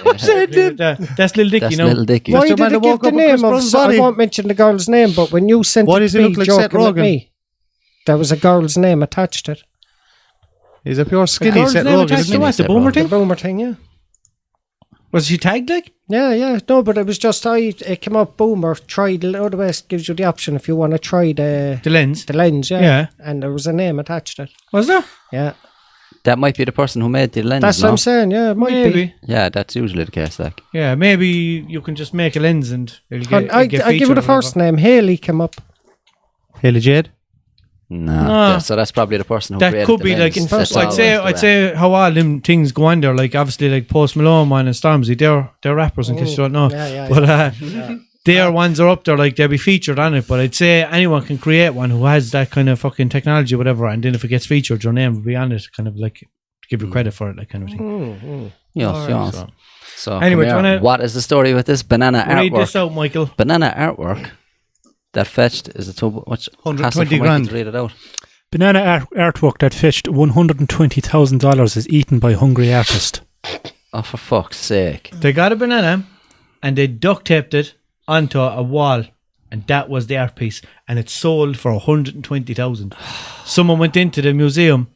That's Lil Dicky, that's you know. little Dicky. Why Mr. did Man it that give woke the up in name Chris of... Brown's I body. won't mention the girl's name, but when you sent Why it does to he me look like joking Seth with Rogen? me, there was a girl's name attached to it. He's a pure The skinny girl's Seth name Rogen, attached isn't to he? what? The Seth boomer Rogen. The thing? boomer thing, yeah. Was she tagged like? Yeah, no, but it was just it came up boomer, try the other way gives you the option if you want to try The lens. the lens, yeah. Yeah. And there was a name attached to it. Was there? Yeah. That might be the person who made the lens. That's no? what I'm saying, yeah, it might be. Maybe. Yeah, that's usually the case. Like, Yeah, maybe you can just make a lens and it'll And get, I it'll get give it featured a or first whatever. name. Haley came up. Haley Jade. no. No. Yeah, so that's probably the person who That created could the be like, lens. first That's I'd always say, the I'd way. say how all them things go on there. Like obviously, like Post Malone, man, and Stormzy, they're rappers in case you don't know. Yeah, But their ones are up there, like they'll be featured on it. But I'd say anyone can create one who has that kind of fucking technology, or whatever. And then if it gets featured, your name will be on it, kind of like to give you credit for it, like kind of thing. Yes, yes. So, So, Anyway, come do you here. wanna- What is the story with this banana read this artwork? out, Michael. Banana artwork that fetched is it too much? 120 hassle for Mikey grand. to read it out. Banana artwork that fetched $120,000 is eaten by hungry artist. Oh, for fuck's sake! They got a banana and they duct taped it onto a wall, and that was the art piece. And it sold for 120,000. Someone went into the museum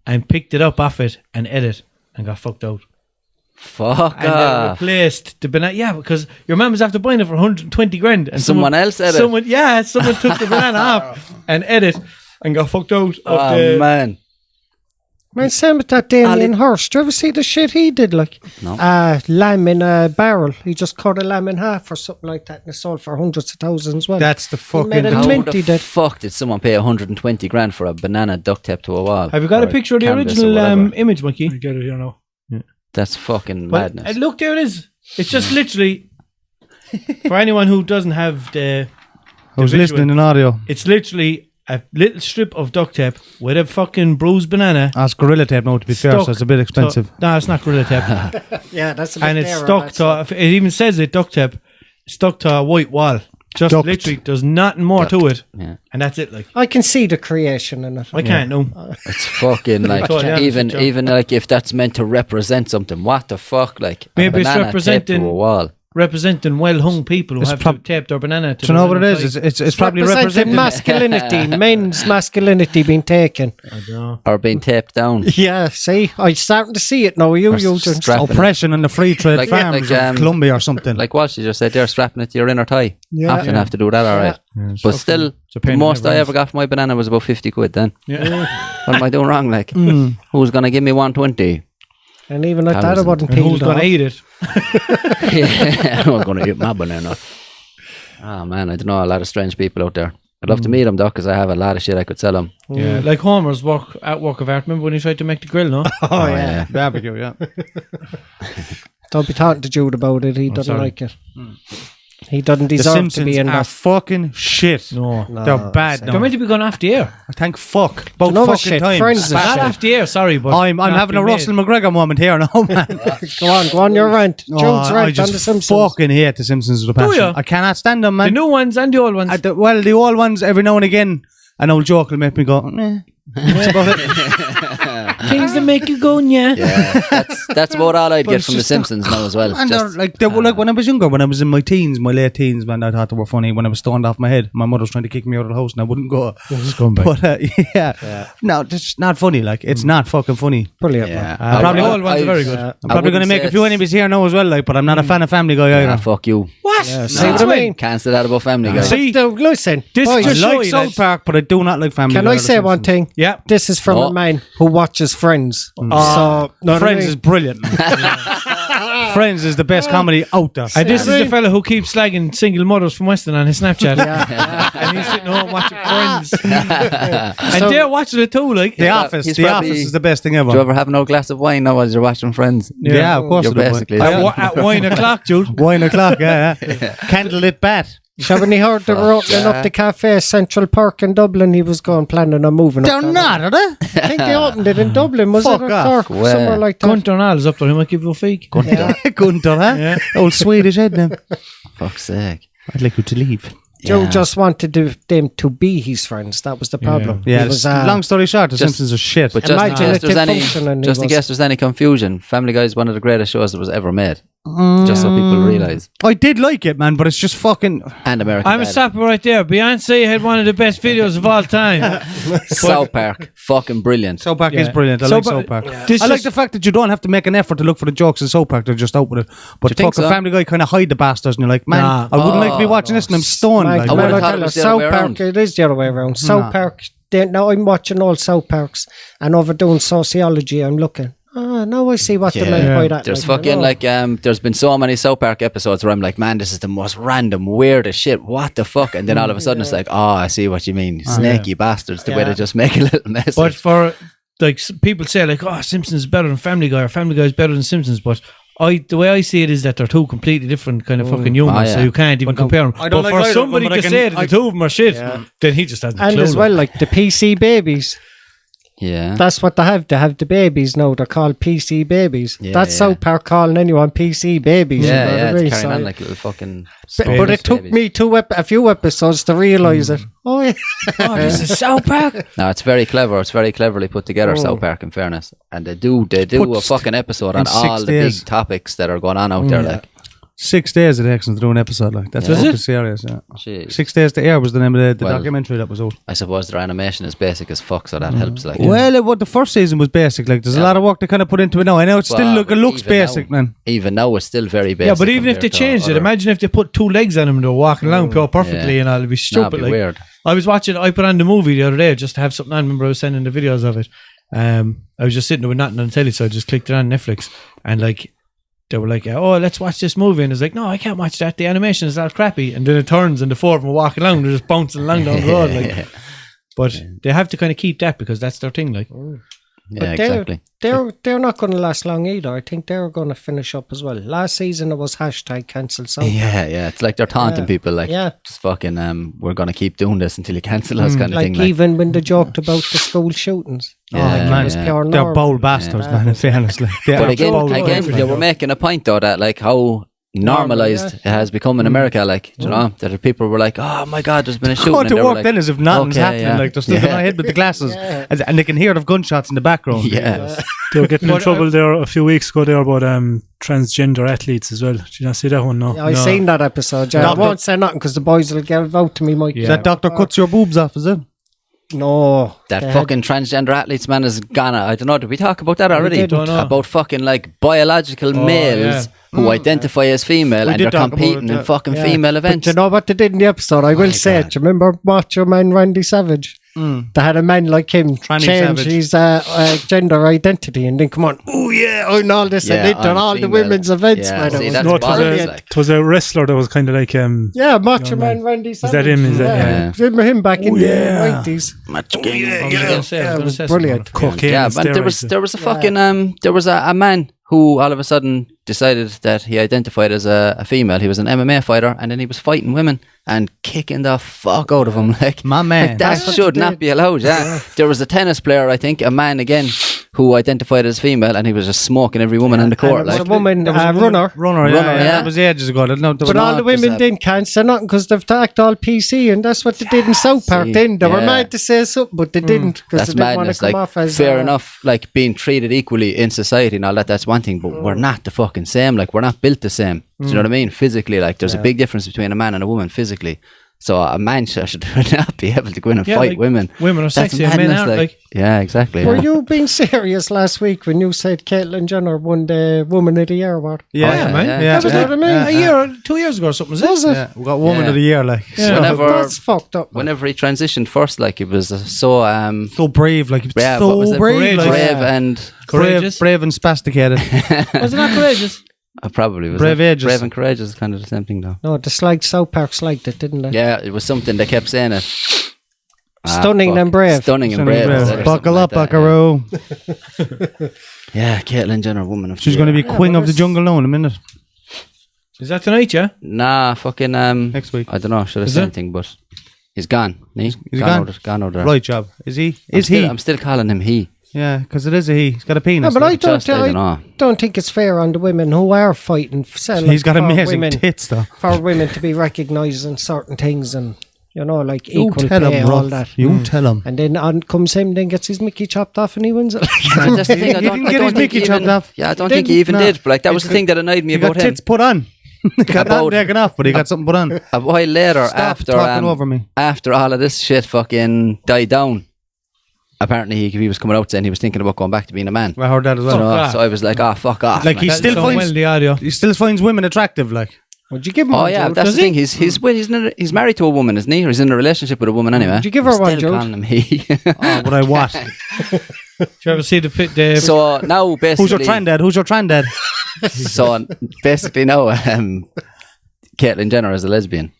and picked it up off it and ate it and got fucked out. Fuck And they off! replaced the banana. Yeah, because your man was after buying it for 120 grand, and Someone else ate it? Someone took the banana off and ate it and got fucked out. Of Oh the, man! Man, same with that Damien Hirst. Do you ever see the shit he did? Like, No. lamb in a barrel. He just cut a lamb in half or something like that, and it sold for hundreds of thousands. Well, That's the fucking. made it How minty the did. fuck did someone pay 120 grand for a banana duct tape to a wall? Have you got Or a picture of the canvas or original whatever? image, Mikey? I get it here now. That's fucking Well, madness. look, there it is. It's just literally for anyone who doesn't have the. I was visual, listening in audio. It's literally a little strip of duct tape with a fucking bruised banana. That's Gorilla Tape now, to be fair, Stuck so it's a bit expensive. No, it's not Gorilla Tape. Yeah, that's a bit And it's dearer, stuck that's to, it even says it, duct tape, stuck to a white wall. Just Duct. literally, there's nothing more to it. Yeah. And that's it, like. I can see the creation in it. I can't know. It's fucking like Totally honest with you. even like if that's meant to represent something, what the fuck? Like Maybe a it's banana representing- taped to a wall. Representing well-hung people who It's have prob- taped their banana to Do you know the what it banana is? side. It's probably Representing representing. masculinity, men's masculinity being taken. I don't know. Or being taped down. Yeah, see, I'm starting to see it now. You, Or Eugene. strapping it. Oppression on the free trade Like- farms like, of Colombia or something. Like Walshy just said, they're strapping it to your inner thigh. Yeah. Often have to do that, alright. But still, it's a the pain in most the I brains. ever got for my banana was about 50 quid then. Yeah. What am I doing wrong? Like, who's going to give me 120? And even at that, I Thousand. wouldn't And who's peel going off. to eat it? Yeah, I'm going to eat my banana. Oh man, I don't know, a lot of strange people out there. I'd love to meet them though, because I have a lot of shit I could sell them. Yeah, like Homer's work of art. Remember when he tried to make the grill, no? Oh, yeah. Barbecue, yeah. Don't be talking to Jude about it. He doesn't sorry. like it. He doesn't The deserve to Simpsons be in are that. fucking shit. No. They're bad They're now. meant to be going off the air. Thank fuck. About know what fucking shit? time. Friends is Not shit. off the air, sorry, but I'm not having a being made. Russell McGregor moment here now, man. Go on, your rant. Jude's I rant on just The Simpsons. fucking hate The Simpsons with a passion. ya? I cannot stand them, The man. new ones and the old ones. Well, the old ones, every now and again, an old joke will make me go, meh. That's about it. Things that make you go, yeah. Yeah, that's about all I'd get it's from The just Simpsons now as well. And Just- they were like when I was younger, when I was in my teens, my late teens, man, I thought they were funny. When I was stoned off my head, my mother was trying to kick me out of the house and I wouldn't go. But yeah, no, it's not funny. Like it's not fucking funny. Brilliant, yeah. man. Probably I- all ones are very good. I I'm probably going to wouldn't make say a few it's- enemies here now as well. Like, but I'm not a fan of Family Guy Ah, either. fuck you. What? Yeah, see what I mean? Can't say that about Family Guy. See, Now, listen, This boys, I just show like you South that- Park, but I do not like Family Guy. can or I The say one Simpsons. thing? yeah. This is from Oh. a man who watches Friends. So, know what I Friends mean? is brilliant. Friends is the best comedy out there. And this is the fella who keeps slagging single mothers from Weston on his Snapchat. And he's sitting home watching Friends. And they're watching it too, like. The Office. he's The probably- Office is the best thing ever. Do you ever have no glass of wine now as you're watching Friends? Yeah, of course. You're I do. basically- At 1 o'clock, Jude. 1 o'clock, yeah. Candlelit bat. So when he heard they were opening up the cafe Central Park in Dublin, he was going planning on moving They're up there. not, are they? I think they opened it in Dublin, was Fuck it? Or off. Cork, somewhere like that. Gunter Nall's up there. He might give you a fake. Gunter, huh? Yeah. Old Swedish head now. Fuck's sake. I'd like you to leave. Joe Yeah. just wanted them to be his friends. That was the problem. Yeah, He was, long story short, The Simpsons are shit. But just in Imagine case it there's did any, function and he just in was- case there's any confusion, Family Guy is one of the greatest shows that was ever made. Just so people realise. I did like it, man, but it's just fucking... And American I'm a Dad. stopper right there. Beyonce had one of the best videos of all time. South Park, fucking brilliant. South Park is Yeah. brilliant. I like South Park. This I like just- the fact that you don't have to make an effort to look for the jokes in South Park. They're just out with it. But you think fucking so? Family Guy kind of hide the bastards, and you're like, man, Nah. I wouldn't like to be watching this, and I'm stoned. Man, Like, I man, would've I thought tell it you, was the other South way Park, around. it is the other way around. South Park, now I'm watching all South Parks and overdoing sociology. I'm looking. Now I see what they meant by that. There's like, fucking oh. like there's been so many South Park episodes where I'm like, man, this is the most random, weirdest shit. What the fuck? And then all of a sudden it's like, oh, I see what you mean. Snaky bastards, the way they just make a little mess. But for, like, people say, like, oh, Simpsons is better than Family Guy, or Family Guy is better than Simpsons. But the way I see it is that they're two completely different kind of fucking humors, Oh, yeah. so you can't even compare them. I don't But like for either of them, somebody but I to can- say that the two of them are shit, then he just hasn't a And clue. as well, like the PC babies. yeah. That's what they have. They have the babies now. They're called PC babies. Yeah, That's yeah. South Park calling anyone PC babies. Yeah, you know yeah, what I mean? it's carrying So- on like little fucking but it took me a few episodes to realise it. Oh, yeah. oh, this is South Park. No, it's very clever. It's very cleverly put together, South Park, in fairness. And they do a fucking episode on in 6 all the days. big topics that are going on out there. Like, 6 days it takes them to do an episode like that's Yeah. fucking serious. Yeah. jeez. 6 days to air was the name of the Well, documentary that was out. I suppose their animation is basic as fuck, so that helps. Like, Well, the first season was basic. Like, there's a lot of work they kind of put into it now. I know it looks even basic, now, man. Even now, it's still very basic. Yeah, but even if they compared to changed it, other- imagine if they put 2 legs on him and they're walking along perfectly Yeah. and all, it'd be Nah, stupid. it'd be like, weird. I put on the movie the other day just to have something on. I remember I was sending the videos of it. I was just sitting there with nothing on the telly, so I just clicked it on Netflix, and like they were like, "Oh, let's watch this movie," and I was like, "No, I can't watch that. The animation is all crappy." And then it turns, and the four of them are walking along, they're just bouncing along down the road, like. But they have to kind of keep that because that's their thing, like. Yeah, But exactly. they're not going to last long either. I think they're going to finish up as well. Last season it was #cancel South. Yeah. It's like they're taunting people, like, just fucking, we're going to keep doing this until you cancel us kind of Like thing. Like, even when they joked about the school shootings. Yeah, it was pure They're normal. bold bastards, man, in fairness. Like, but again, everything. they were making a point though that like how normalized it has become in America, like, you know, that people were like, oh my god, there's been a shooting, Go and to they were work like, then as if nothing's okay, happening. yeah. Like they're still going ahead with the glasses, and they can hear the gunshots in the background. Yeah. They were getting in trouble there a few weeks ago there about transgender athletes as well. Did you not see that one? No. Yeah, I seen that episode. Yeah. I won't say nothing because the boys will get out to me, Mike. Is that doctor cuts your boobs off, is it? No. That fucking transgender athletes, man, is gone. I don't know, did we talk about that already? didn't. About fucking like biological males who identify as female, and did they're talk about competing in fucking female events. But you know what they did in the episode? I will say it. Do you remember Macho Man Randy Savage? They had a man like him change Savage. his gender identity and then come on, oh yeah, and all this and it on all the women's events. Yeah, man. see, It was that's No, bollocks, like. it was a wrestler that was kind of like yeah, Macho Man Randy Savage. that him? Is that him back in the 90s? It was brilliant. cocaine? Yeah, and but steroids. there was a fucking there was a man who all of a sudden decided that he identified as a female. He was an MMA fighter, and then he was fighting women and kicking the fuck out of them. Like, My man. like, that should not be allowed. Yeah. There was a tennis player, I think, a man again, who identified as female, and he was just smoking every woman in the court. And it was Like, a woman, Runner, yeah. that was ages ago. But all the women didn't cancel nothing because they've talked all PC, and that's what they did in South Park. Then they were mad to say something, but they didn't because that's they didn't want to madness. come Like, off as fair enough, like being treated equally in society and all that, that's one thing, but we're not the fucking same. Like, we're not built the same. Do you know what I mean? Physically, like, there's a big difference between a man and a woman physically. So a man should not be able to go in and fight like, women. Women are That's sexy and men madness, aren't, like. Yeah, exactly. Were yeah. you being serious last week when you said Caitlyn Jenner won the Woman of the Year award? Yeah, man. yeah, That was what I mean. a year, 2 years ago or something, was it? Yeah, we got Woman of the Year, like. Yeah. Whenever, That's fucked up. whenever he transitioned first, like, it was so So brave, like, yeah, so what was it? brave, like, brave and Courageous. brave and spasticated. Was it not courageous? probably was Brave it? ages. Brave and courageous is kind of the same thing, though. No, South Park sliked it, didn't they? Yeah, it was something they kept saying it. Stunning and brave. Stunning and brave. or something Buckle like up, that, buckaroo. Yeah, Caitlyn Jenner, woman of She's the going to year. be queen of the jungle now in a minute. Is that tonight, yeah? Nah, fucking Next week. I don't know. Should I Is say it? anything? But he's gone. He's gone? Gone out there. Right job. Is he? I'm still calling him he. Yeah, because it is a he. He's got a No, penis. but like. I I don't think it's fair on the women who are fighting He's got amazing tits, though. for women to be recognised in certain things and, you know, like You equal tell pay, him, all Ruff. that. You tell him. And then on comes him, then gets his Mickey chopped off and he wins it. That's the thing. I He don't, didn't I get don't his think Mickey he chopped even. off. Yeah, I don't think he even No. did. But like that was the thing that annoyed me He got about him. tits put on. Got that About- taken off, but he got something put on. A while later, Stop after talking over me. after all of this shit fucking died down, apparently he was coming out saying he was thinking about going back to being a man. I heard that as well. So I was like, oh, fuck off. Like, man. he That's still so finds well the audio. he still finds women attractive. Like, Would you give him Oh one, yeah, Jude? that's Does the thing. he? He's married to a woman, isn't he? Or he's in a relationship with a woman anyway. Would you give her I'm one, still Jude? calling him he. oh, would I what? Did you ever see the So now basically, Who's your granddad? Who's your granddad? So basically now, Caitlyn Jenner is a lesbian.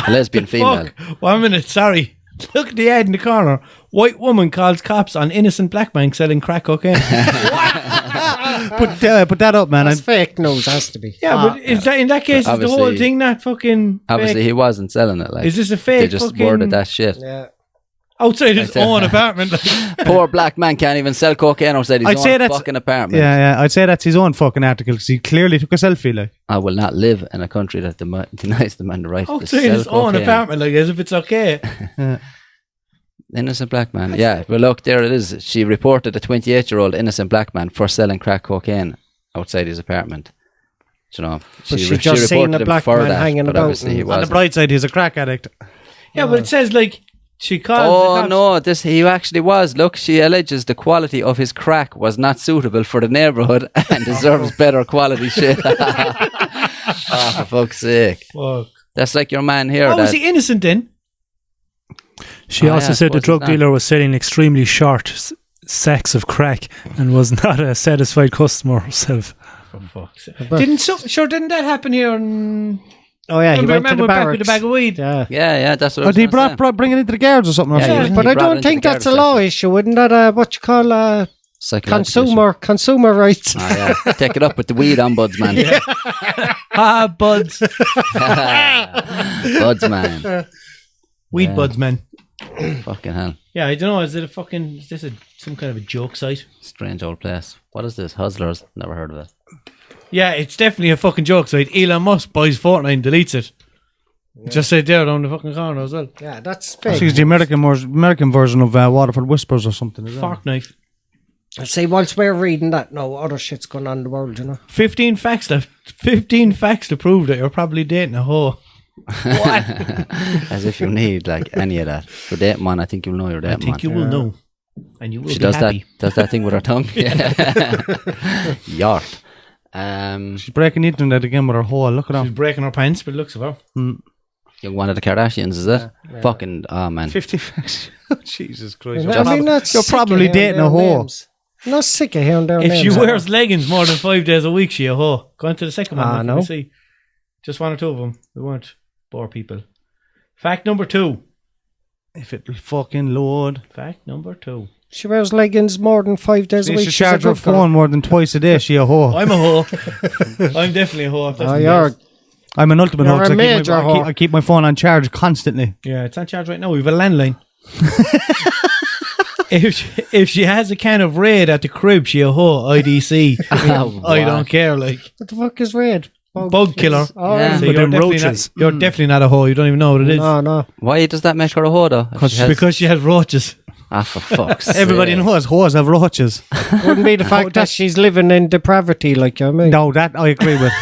A lesbian female. Fuck. 1 minute, sorry. Look at the ad in the corner. White woman calls cops on innocent black man selling crack cocaine. Put that up, man. That's fake news, has to be. Yeah, but is that in that case is the whole Obviously- thing not fucking Obviously, fake? he wasn't selling it. Like, Is this a they fake just fucking worded that shit. Yeah. outside his I'd say- own apartment? Poor black man can't even sell cocaine outside his I'd say own that's- fucking apartment. Yeah, I'd say that's his own fucking article because he clearly took a selfie. Like, I will not live in a country that denies the man the right to outside sell his own cocaine. apartment, like as if it's okay. Innocent black man. Yeah, well, look, there it is. She reported a 28-year-old innocent black man for selling crack cocaine outside his apartment. You know, But she just seen reported a him black for man that, hanging but about obviously he and- on the wasn't. bright side, he's a crack addict. Yeah, but it says like she called. Oh the cops. no, he actually was. Look, she alleges the quality of his crack was not suitable for the neighbourhood and deserves better quality shit. Oh, for fuck's sake. Fuck. That's like your man here. Oh, was that- he innocent then? She Oh, also yeah, I said the suppose drug it's not. dealer was selling extremely short sacks of crack and was not a satisfied customer herself. For fuck's sake. Didn't that happen here? Oh yeah, he went to the back barracks. with the bag of weed. Yeah, that's what I was He gonna say. brought bring it into the guards or something. Yeah, But he I brought it don't into think the that's a guard law section. issue. Wouldn't that what you call Psychological consumer rights? issue. Yeah. Take it up with the weed ombudsman. Buds. Budsman. Weed buds, man. Fucking hell. Yeah, I don't know. Is this some kind of a joke site? Strange old place. What is this? Hustlers? Never heard of it. Yeah, it's definitely a fucking joke site. Elon Musk buys Fortnite and deletes it. Just say there down the fucking corner as well. Yeah, that's I fake. think it's the American version of Waterford Whispers or something. Fork knife. See, whilst we're reading that, no other shit's going on in the world, 15 facts to prove that you're probably dating a hoe. What? As if you need like any of that. For dating one, I think you'll know you're dating I think one. you will know. And you will She be does happy. does that thing with her tongue. Yart. She's breaking the internet again with her hole. Look at She's her. breaking her pants, but looks of her. Young one of the Kardashians, is it? Yeah. Fucking, oh man. 50 facts. Jesus Christ. You're probably dating a whore. I'm not sick of hearing their If names. she wears leggings more than 5 days a week, she a hoe. Go on to the second one. no. Let me see. Just one or two of them. We won't bore people. Fact number 2. If it will fucking load. Fact number 2. She wears leggings more than 5 days a She week. should She's a charge her good girl. phone more than twice a day. She a whore. I'm a hoe. I'm definitely a hoe. If that's the You're case. I'm an ultimate You're hoe. 'cause a major whore. I keep my phone on charge constantly. Yeah, it's on charge right now. We have a landline. If she has a can of Raid at the crib, she a hoe. IDC. I don't care. Like What the fuck is red? bug killer. Oh, Yeah. So With you're them definitely roaches. not, you're definitely not a hoe. You don't even know what it is. No. Why does that make her a hoe though? If she has- Because she has roaches. Ah, for fuck's sake. Everybody knows whores have roaches. Wouldn't be the fact that she's living in depravity, like you know what I mean. No, that I agree with.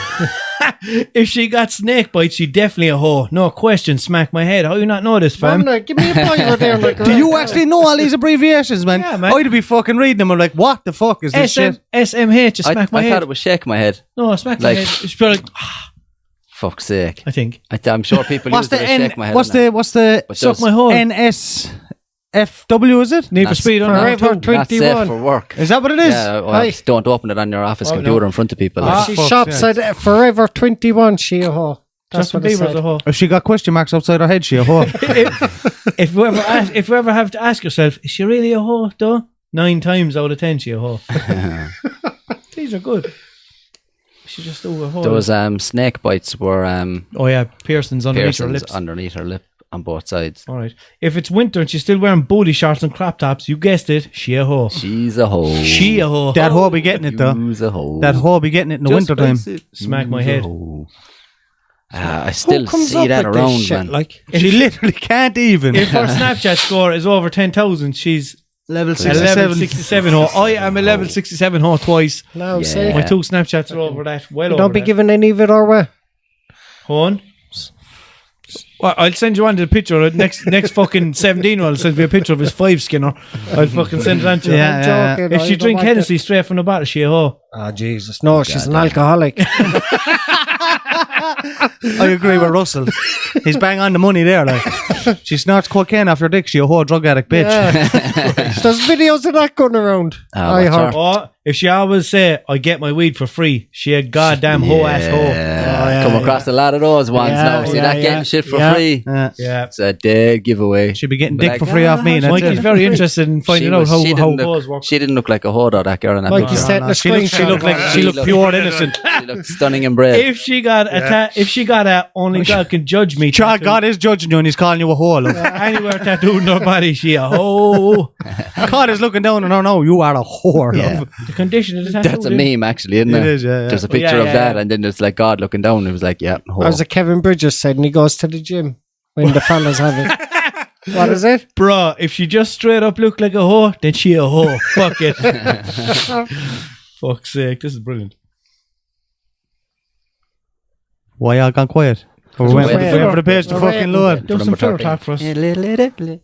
If she got snake bites, she definitely a hoe. No question. Smack my head. How you not know this, fam? Give me a Bible there. Like, Do you actually know all these abbreviations, man? Yeah, man. I'd be fucking reading them. I'm like, what the fuck is this shit? SMH. Just smack my I head. thought it was shake my head. No, smack my Like- head. It's probably like, Fuck's sake. I think. I'm sure people What's use the it as shake my head. what's the But Suck there's- my hole. NSFW, is it? Need for That's speed on Forever that. Not safe 21. for work. Is that what it is? Yeah, well, Aye. just don't open it on your office computer in front of people. Ah. She fuck's shops sake. at Forever 21. She a hoe. That's Justin what I Bieber's said. a hoe. If she got question marks outside her head, she a whore. If you ever have to ask yourself, is she really a hoe though? 9 times out of 10 she a hoe. These are good. She just do a hoe. Those snake bites were Oh yeah, piercings underneath her piercings lips. underneath her lip on both sides. Alright. If it's winter and she's still wearing booty shorts and crop tops, you guessed it, she a hoe. She's a hoe. She a hoe. That whore be getting it though. You's a hoe. That whore be getting it in the Just winter time. face it, Smack my you's a head. hoe. I still Who comes see up that with this around, shit, man. like? She literally can't even. If her Snapchat score is over 10,000, she's Level a level 67 hoe. I am a level 67 hoe twice. No, Yeah. see. My 2 Snapchats are over that. Well You over don't be that. giving any of it our way. Hon. Well, I'll send you on to the picture. Next fucking 17-year-old sends me a picture of his 5 skinner. I'll fucking send it on to you. Yeah, yeah. Joking, If I she don't drink want Hennessy straight from the bottle, she a hoe. Oh, Jesus. No, she's an alcoholic. I agree with Russell. He's bang on the money there. Like, she snorts cocaine off your dick. She a whore drug addict bitch. There's videos of that going around. I watch heard. her. Or if she always say, I get my weed for free, she a goddamn hoe ass hoe. Yeah. Come across a lot of those ones Yeah, now. See that yeah, getting yeah. shit for Yeah. free? Yeah. It's a dead giveaway. She'd be getting But dick like, for free off me. And that's Mikey's it. very interested in finding out how didn't hoes work. She didn't look like a hoe though, that girl in that Mikey's picture. setting a She looked screenshot. she looked pure and innocent. She looked stunning and brave. If she got a only God can judge me. Child, tattoo God is judging you and he's calling you a whore. Look. anywhere tattooed on her body, she a hoe. God is looking down and no, you are a whore. Yeah. Love. The condition of the tattoo. That's a meme actually, isn't It it? is, yeah. There's a Well, picture yeah, of yeah, that yeah. and then there's like God looking down. It was like, yeah, hoe. As a Kevin Bridges said, and he goes to the gym when the fellas have it. What is it? Bruh, if she just straight up looked like a hoe, then she a hoe. Fuck it. Fuck's sake, this is brilliant. Why y'all gone quiet? We're waiting waiting. for the page to We're fucking waiting. load. Do some Number filler 13. talk for us. Yeah.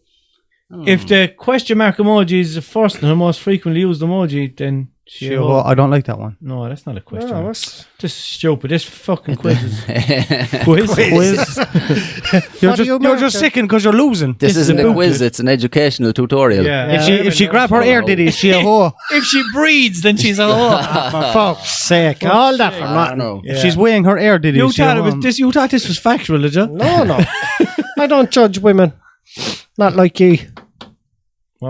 If the question mark emoji is the first and the most frequently used emoji, then She a whore. I don't like that one. No, that's not a question. No, This is stupid. This fucking quiz is... quiz? You're just sicking because you're losing. This isn't a quiz, it's an educational tutorial. Yeah. If she grab her ear ditty, she a whore. If she breeds, then she's a whore. For fuck's sake. All that for nothing. No. If she's weighing her ear ditty, You she a thought, whore. you thought this was factual, did you? No. I don't judge women. Not like you. All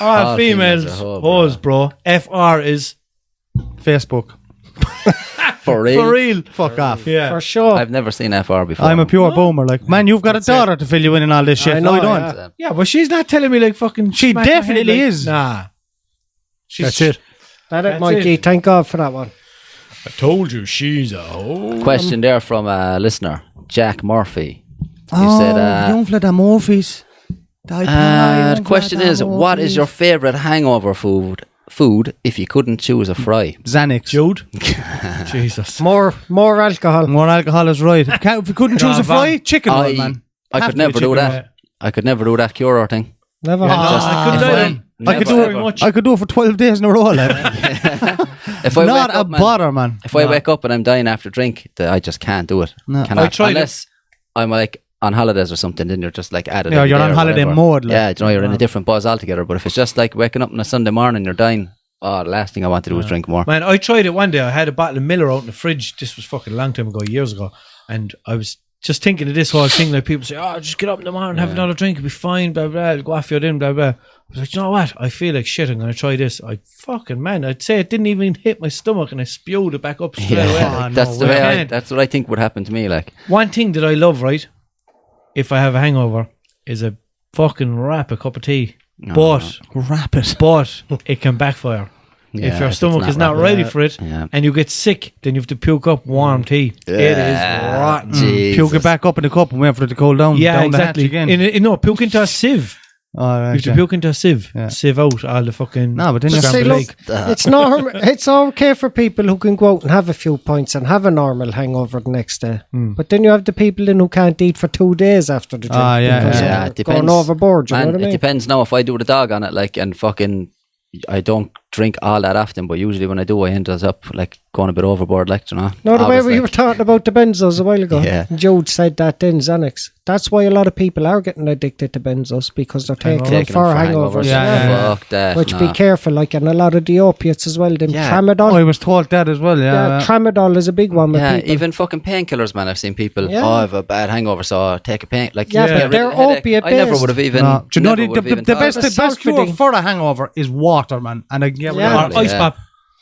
All females, females are whore, hoes, bro. FR is Facebook. For real? for real. Fuck off. Yeah. For sure. I've never seen FR before. I'm a pure boomer. Like, man, you've got a daughter to fill you in and all this shit. I No, know, I don't. yeah. Yeah, but she's not telling me like fucking. She smack my head, definitely like, is. Nah. That's it. That's Mikey. it. Thank God for that one. I told you she's a hoe. Question there from a listener, Jack Murphy. He Oh, said, don't let them Morphees. the question is, what is your favourite hangover food if you couldn't choose a fry? Xanax. Jude? Jesus. More alcohol. More alcohol is right. If we couldn't choose a fry, chicken roll, man. I Have could to be never do chicken that. roll. I could never do that cure thing. Never. I could do it. I could do it for 12 days in a row. Like. If I Not wake a up, man, bother, man. if I wake up and I'm dying after a drink, I just can't do it. No. Cannot. I tried Unless I'm like on holidays or something, then you're just like at it. Yeah, every you're day on or holiday whatever. mode. Like. Yeah, you know, you're in a different buzz altogether. But if it's just like waking up on a Sunday morning, you're dying. Oh, the last thing I want to do is drink more. Man, I tried it one day. I had a bottle of Miller out in the fridge. This was fucking a long time ago, years ago. And I was just thinking of this whole thing. Like people say, oh, just get up in the morning, have another drink, it'll be fine, blah, blah, it'll go off your din, blah, blah. I was like, you know what? I feel like shit. I'm going to try this. I'd say it didn't even hit my stomach and I spewed it back up straight away. Like, that's the way. way. That's what I think would happen to me. Like, One thing that I love, right, if I have a hangover, is a fucking rapid cup of tea. But Rapid. But it can backfire. yeah, if your it's stomach is not rapid. ready for it Yeah. and you get sick, then you have to puke up warm tea. It is rotten. Jesus. Puke it back up in the cup and wait for it to cool down. Yeah, down the hatch exactly. again. No, puke into a sieve. All right, You have to yeah. puke into a sieve. Yeah. Sieve out all the fucking... No, but then Just say, scrambled look, egg. it's normal. It's okay for people who can go out and have a few pints and have a normal hangover the next day. But then you have the people in who can't eat for 2 days after the drink. Ah, yeah, because yeah. they're It depends. going overboard. You know Man, what I mean? it depends now if I do the dog on it, like, and fucking, I don't drink all that often, but usually when I do, I end up like going a bit overboard, like, you know. No, the way Always, we like- were talking about the benzos a while ago. Yeah. Jude said that then, Xanax. That's why a lot of people are getting addicted to benzos because they're taking them Taking for them hangovers. Yeah. Fuck that. Which nah. be careful, like, and a lot of the opiates as well. Them Yeah. tramadol. Oh, I was told that as well, Yeah, tramadol is a big one with Yeah, people. even fucking painkillers, man. I've seen people. Yeah. Oh, I have a bad hangover, so I'll take a pain. Like, Yeah, to but get rid they're of the headache. opiate I never based. would have even. No. Do you know never would have even the thought best of it. It's cure self-feeding. for a hangover is water, man. And I get Yeah. Or ice pop.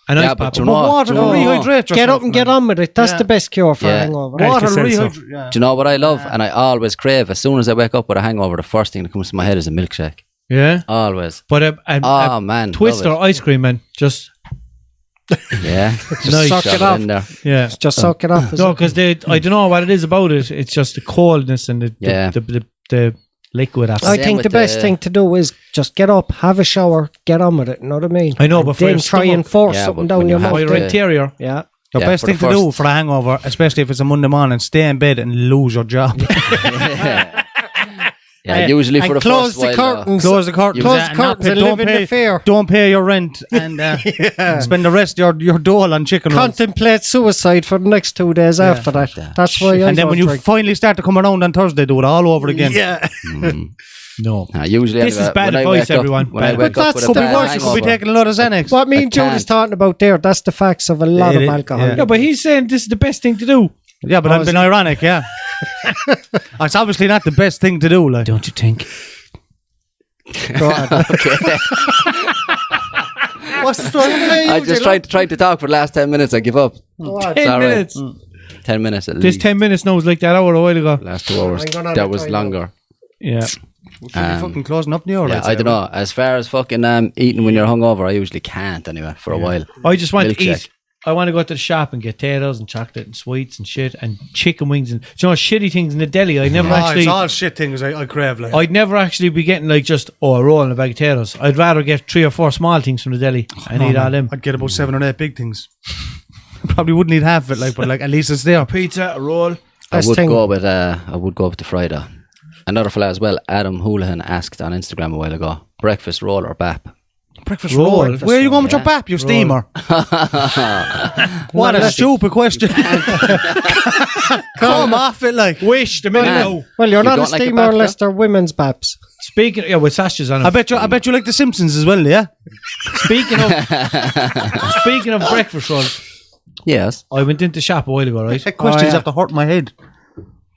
An Yeah, ice but pop. you But know- water do will you know- rehydrate yourself. Get up and get man. on with it. That's Yeah. the best cure for a Yeah. hangover. Water will Alka-Seltzer. rehydrate. Yeah. Do you know what I love? And I always crave, as soon as I wake up with a hangover, the first thing that comes to my head is a milkshake. Yeah. Always. But Oh, man. Twister love ice cream, man. Just, Yeah. Nice. Suck shove it off. in there. yeah. Just suck it off. No, because I don't know what it is about it. It's just the coldness and Yeah. the liquid after. I Same think with the best the- thing to do is just get up, have a shower, get on with it. You know what I mean? I know, And but for then your try stomach- and force Yeah, something but down when your you have mouth. For to- your interior. Yeah. The Yeah, best for thing the to do first- for a hangover, especially if it's a Monday morning, stay in bed and lose your job. Yeah, usually for and the close first the while. curtains. Close the curtains. Close the curtains and live in the fear. Don't pay your rent and spend the rest of your dole on chicken rolls. Contemplate suicide for the next 2 days after that. that. That's why I And then don't when you drink. finally start to come around on Thursday, do it all over again. Yeah. No. Usually This is anyway, bad when I advice, wake up- everyone. When I Bad wake advice. up But with a Could be bad worse. You could be hangover, taking a lot of Xanax. What me and Jude can't. is talking about there, that's the facts of a lot It of is, alcohol. yeah. Yeah, but he's saying this is the best thing to do. Yeah, but I've been ironic, yeah. It's obviously not the best thing to do. Like. Don't you think? okay. What's the story? I just tried to talk for the last 10 minutes. I give up. 10 Sorry. minutes. 10 minutes at This least. 10 minutes now was like that hour a while ago. Last 2 hours. I'm gonna That let was you know. longer. Yeah. Should be fucking closing up the hour. Yeah, I'd say, I don't know. As far as fucking eating when you're hungover, I usually can't anyway for a while. I just want to Milkshake. eat. I want to go to the shop and get potatoes and chocolate and sweets and shit and chicken wings and shitty things in the deli. I never actually. it's all shit things I crave. Like. I'd never actually be getting like just a roll and a bag of potatoes. I'd rather get 3 or 4 small things from the deli and eat all them. I'd get about 7 or 8 big things. Probably wouldn't eat half of it, like, but like at least it's there. Pizza, a roll. I Best would thing. go with the Friday. Another fella as well, Adam Houlihan, asked on Instagram a while ago, breakfast roll or bap? Breakfast roll. Where are you going with your bap? Your steamer. What a stupid question. Come off it like. Wish the minute now. Well, you're not a don't like a steamer bap, unless they're women's baps. Speaking, with sashes on it. I bet you like the Simpsons as well, yeah? Speaking of breakfast rolls, Yes. I went into the shop a while ago, right? Questions have to hurt my head.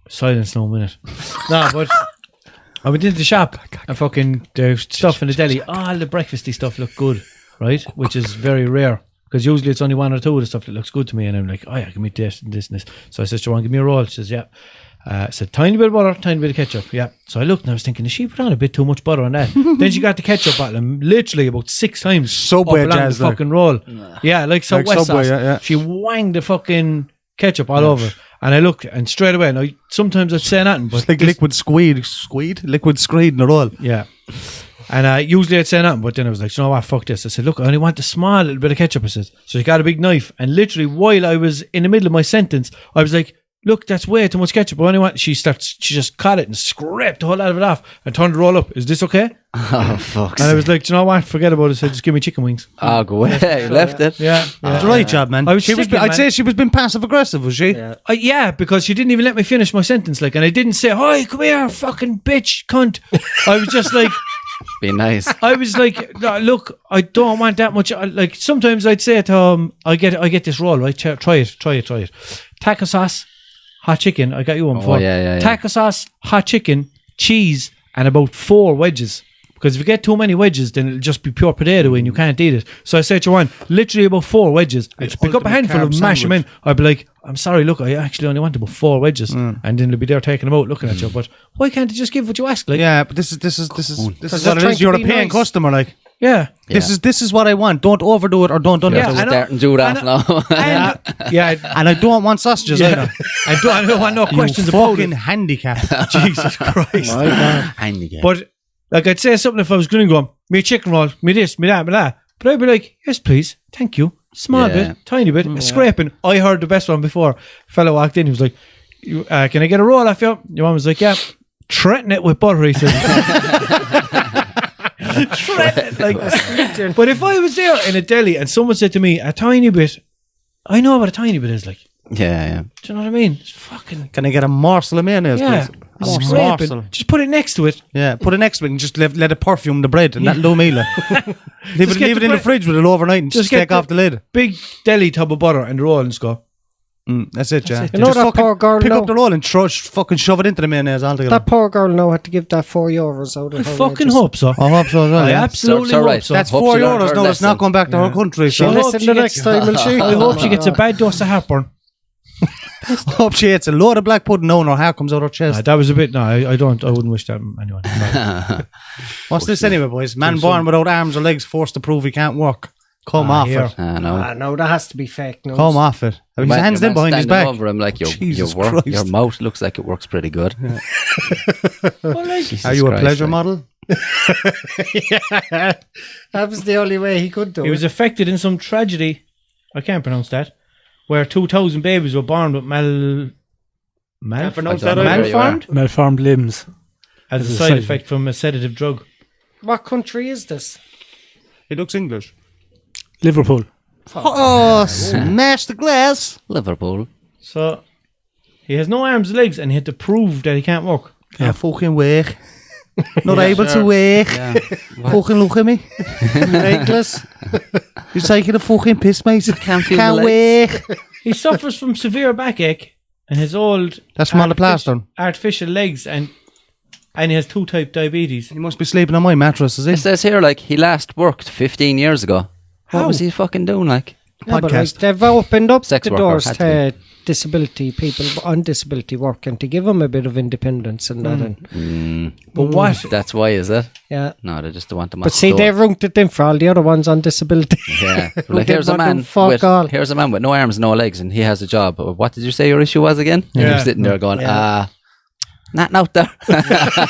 Silence no minute. No, but I went into the shop and fucking there's stuff in the deli. All the breakfasty stuff looked good, right? Which is very rare because usually it's only one or two of the stuff that looks good to me, and I'm like, oh yeah, give me this and this and this. So I said, "You want to give me a roll?" She says, "Yeah." I said, tiny bit of butter, tiny bit of ketchup. Yeah. So I looked and I was thinking, she put on a bit too much butter on that. Then she got the ketchup bottle and literally about 6 times Subway up along the fucking roll. Yeah, like Subway sauce. Yeah. She wanged the fucking ketchup all over. And I looked and straight away, now sometimes I'd say nothing, but It's like liquid screed in a roll. yeah. And usually I'd say nothing, but then I was like, you know what, fuck this. I said, look, I only want a small little bit of ketchup. I said, so she got a big knife, and literally while I was in the middle of my sentence, I was like, look, that's way too much ketchup. I only want. She just caught it and scraped the whole lot of it off and turned the roll up. Is this okay? Oh, fuck. And I was like, do you know what? Forget about it. I said, just give me chicken wings. Oh, go away. You left it. Yeah. That's the right job, man. I was I'd sickened, say man. she was being passive aggressive, was she? Yeah. Yeah, because she didn't even let me finish my sentence. Like, and I didn't say, "Hi, come here, fucking bitch, cunt." I was just like, Be nice. I was like, "No, look, I don't want that much. Like, sometimes I'd say to I get this roll, right? Try it. Taco sauce, hot chicken. I got you one before. Yeah. Taco sauce, hot chicken, cheese, and about 4 wedges. Because if you get too many wedges, then it'll just be pure potato and you can't eat it. So I said to one, literally about 4 wedges. I'd just pick up a handful of them, mash them in. I'd be like, I'm sorry, look, I actually only want about 4 wedges. And then they'll be there taking them out, looking at you. But why can't they just give what you ask? Like, Yeah, but this is what they're it trying is. to You're a be paying nice. customer, like. yeah. This is what I want. Don't overdo it or don't Yeah, underdo I it. know. Starting Jude off now. And, yeah. And I don't want sausages either. I don't want no questions you about fucking it. handicap. Jesus Christ. My God. Handicap. But like I'd say something if I was going to go, me chicken roll, me this, me that, me that. But I'd be like, yes, please, thank you. Small bit, tiny bit, scraping. I heard the best one before. Fellow walked in, he was like, can I get a roll off you? Your mum was like, yeah. Threaten it with butter, he said. Threaten it, like. But if I was there in a deli and someone said to me, a tiny bit, I know what a tiny bit is like. Yeah. Do you know what I mean? It's fucking... Can I get a morsel of mayonnaise, Yeah, please? scraping. Just put it next to it. Yeah, put it next to it and just let it perfume the bread and that'll do me. Like. leave Just it get in the the bread- fridge with it overnight and Just just get take the- off the lid. Big deli tub of butter and the roll and just go. That's it, yeah. it. You know Just that fucking poor girl pick now? up the roll and fucking shove it into the mayonnaise altogether. That poor girl now had to give that €4 out of I her fucking wages. hope so. I hope so as well, I yeah. absolutely So hope right. so. That's Hope €4 she learned her now. It's not lesson. going back to her country. She'll So I hope listen she the gets- next time, will she? I hope she gets a bad dose of heartburn. I hope she eats a load of black pudding now and her hair comes out her chest. That was a bit. No, I wouldn't wish that on anyone. No. What's this anyway, boys? Man born without arms or legs forced to prove he can't walk. Come off here. it. I know. No, that has to be fake news. Come off it. His Man, hands your in man behind his standing back. over him like Jesus your Christ. mouth looks like it works pretty good. Well, like, Jesus Are you a Christ, pleasure like. model? That was the only way he could do he it. was affected in some tragedy. I can't pronounce that. Where 2,000 babies were born with pronounce that either. malformed Malformed limbs. as a As a side side effect from a sedative drug. What country is this? He looks English. Liverpool. Oh, smash the glass. Liverpool. So he has no arms or legs, and he had to prove that he can't walk. Yeah, fucking work. Not able to work. Yeah. Fucking look at me. Legless? You're taking a fucking piss, mate. Can't feel the work. He suffers from severe backache and his old That's from all the plaster. artificial legs, and he has 2-type diabetes. He must be sleeping on my mattress, is he? It says here, like, he last worked 15 years ago. What How? was he fucking doing, like? Yeah, but like, Podcast. they've opened up Sex the worker, doors had to disability people on disability work and to give them a bit of independence and that. And, But what? That's why, is it? yeah. No, they just don't want them But see, they've runked it in for all the other ones on disability. Yeah. Who Like, here's a didn't want man to fuck all. here's a man with no arms, no legs, and he has a job. What did you say your issue was again? And Yeah. you're sitting there going, Nothing out there.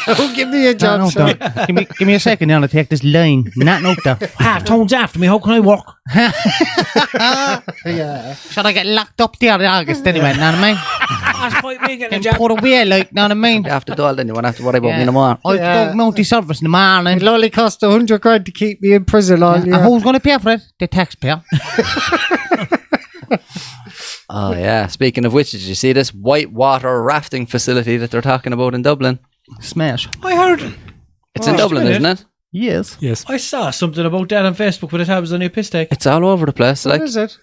Oh, give me a job, sir. Give me a second now to take this line. Nothing out there. Half-tone's after me, how can I work? Yeah. Should I get locked up there in August anyway, know what I mean? That's quite me getting a And job. put away, like, know what I mean? After all, then you won't have to worry about me no more. I'll go multi service in the morning. It'll only cost $100 to keep me in prison all year. And who's going to pay for it? The taxpayer. Oh, yeah. Speaking of which, did you see this whitewater rafting facility that they're talking about in Dublin? Smash. I heard. It's in Dublin, isn't it? Yes. Yes. I saw something about that on Facebook, but I thought it was only a piss take. It's all over the place. What Like, is it?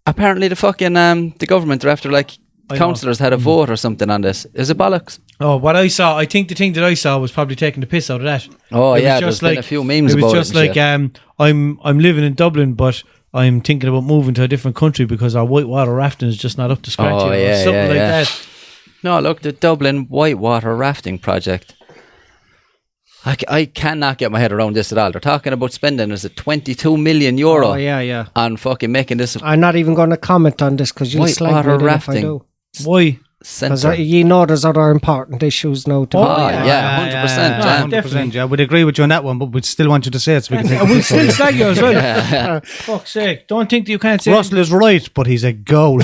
apparently the fucking the government are after like I know. councillors had a vote or something on this. Is it bollocks? Oh, what I saw, I think the thing that I saw was probably taking the piss out of that. Oh It was yeah, just there's been a few memes it was about just it. and like shit. I'm living in Dublin, but I'm thinking about moving to a different country because our whitewater rafting is just not up to scratch. Oh, or yeah, something yeah, like yeah. that. No, look, the Dublin whitewater rafting project. I cannot get my head around this at all. They're talking about spending, is it 22 million euro Oh, yeah. on fucking making this I'm not even going to comment on this because you'll slag me whitewater then if I rafting do. Why? Because centre. you know there's other important issues now to Oh, be. yeah, 100%. yeah. Jan. 100%, yeah. We'd agree with you on that one, but we'd still want you to say it so we can take I will the still slag you as well. Yeah. Fuck's sake. Don't think that you can't say Russell is right, but he's a goal.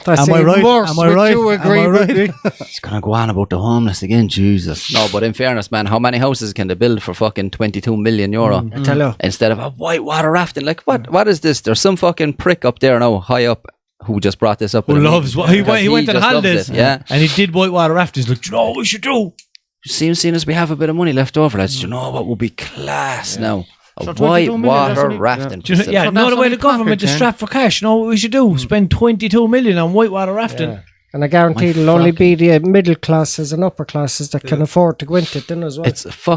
That's Am I even right? worse, Am I would right? you Am agree I with right? me? He's gonna go on about the homeless again, Jesus. No, but in fairness, man, how many houses can they build for fucking 22 million euro I tell you. instead of a whitewater rafting? Like, what is this? There's some fucking prick up there now, high up, who just brought this up. Who in a loves meeting. he Because went on just loves holidays, it, yeah. and he did whitewater rafting. He's like, do you know what we should do? Seeing as we have a bit of money left over, lads, do you know what would be class now? A So 22 million, that's whitewater only- rafting. Do you know, facility. yeah, So no, that's the way only the government pocket, is strapped for cash. You know what we should do? Spend 22 million on whitewater rafting. And I guarantee it'll only be the middle classes and upper classes that can afford to go into it then as well.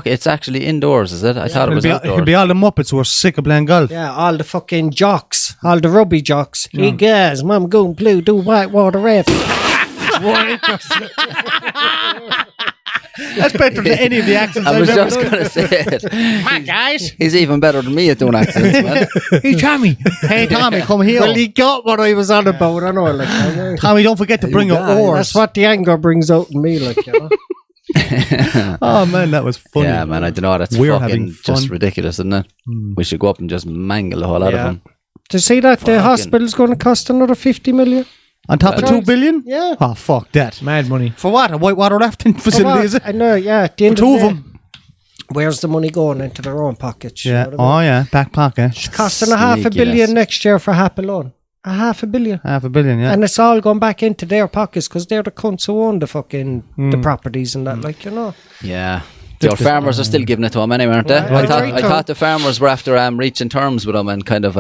It's actually indoors, is it? I thought it was It'll outdoors. be all the Muppets who are sick of playing golf. Yeah, all the fucking jocks, all the rugby jocks. Hey guys, mum go and play, do whitewater rafting. That's better than any of the accents I was I've ever just done. going to say it. Come on, guys. He's even better than me at doing accents, man. Hey, Tommy. Hey, Tommy, come here. Well, he got what I was on about. I know, like, I know. Tommy, don't forget to bring your guys. oars. That's what the anger brings out in me, like, you know. Oh, man, that was funny. Yeah, man, I don't know. That's We're having fucking just fun. ridiculous, isn't it? We should go up and just mangle the whole lot of them. To see that the Fucking- hospital's going to cost another 50 million? On top of Right. 2 billion? Yeah. Oh, fuck that. Mad money. For what? A whitewater rafting facility, is it? I know, yeah. At the For end two of of the them. Where's the money going? Into their own pockets? Yeah. You know what I mean? Oh, yeah. Back pocket. Costing a half a Sneaky billion ass. next year for half alone. A half a billion. $500 million, yeah. And it's all going back into their pockets because they're the cunts who own the fucking the properties and that, like, you know. Yeah. The farmers are still giving it to him anyway, aren't they? Right. I thought the farmers were after reaching terms with him and kind of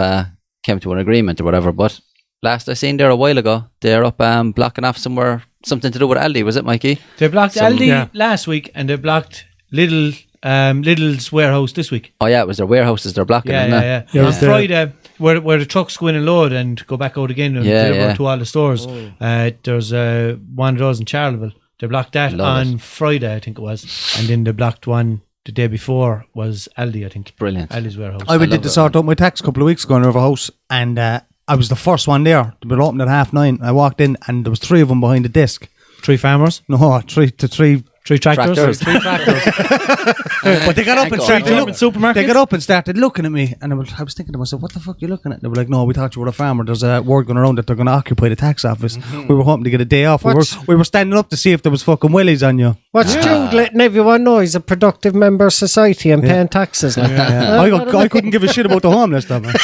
came to an agreement or whatever. But last I seen there a while ago, they're up blocking off somewhere, something to do with Aldi, was it, Mikey? They blocked Aldi yeah. last week, and they blocked Lidl's warehouse this week. Oh yeah, it was their warehouses they're blocking, isn't it? Yeah. Yeah, it On was the- Friday, where the trucks go in and load and go back out again and Yeah, deliver yeah. to all the stores. There's one of those in Charleville. They blocked that Love on Friday, I think it was, and then they blocked one the day before was Aldi, I think. Brilliant. Aldi's warehouse. I went in to sort out my tax a couple of weeks ago in our house, and I was the first one there. They were open at 9:30. I walked in, and there was 3 of them behind the desk. 3 farmers, No, 3 3 tractors. Tractors. 3 tractors. But they got up and started German looking. supermarkets. They got up and started looking at me, and I was thinking to myself, "What the fuck are you looking at?" They were like, "No, we thought you were a farmer. There's a word going around that they're going to occupy the tax office. We were hoping to get a day off. We were standing up to see if there was fucking willies on you." What's Jude letting everyone know he's a productive member of society and paying taxes? Like. I couldn't give a shit about the homeless stuff. Man.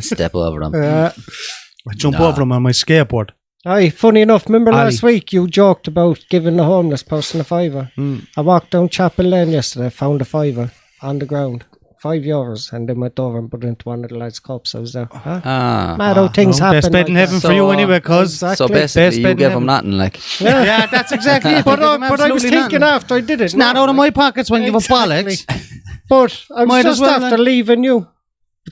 Step over them. I jump over them on my skateboard. Aye, funny enough, remember Ali. last week you joked about giving the homeless person a $5. I walked down Chapel Lane yesterday, found a $5 on the ground. €5, and then went over and put it into one of the lads' cups. I was there. Huh? Mad how things happen. Best bed in like heaven that. for you anyway, cuz. So Exactly. basically, Best you bed in give heaven. them nothing, like. Yeah, that's exactly it. But I was thinking after I did it. It's not out of my pockets when you give a bollocks. But I was Might as just well, after like. leaving you.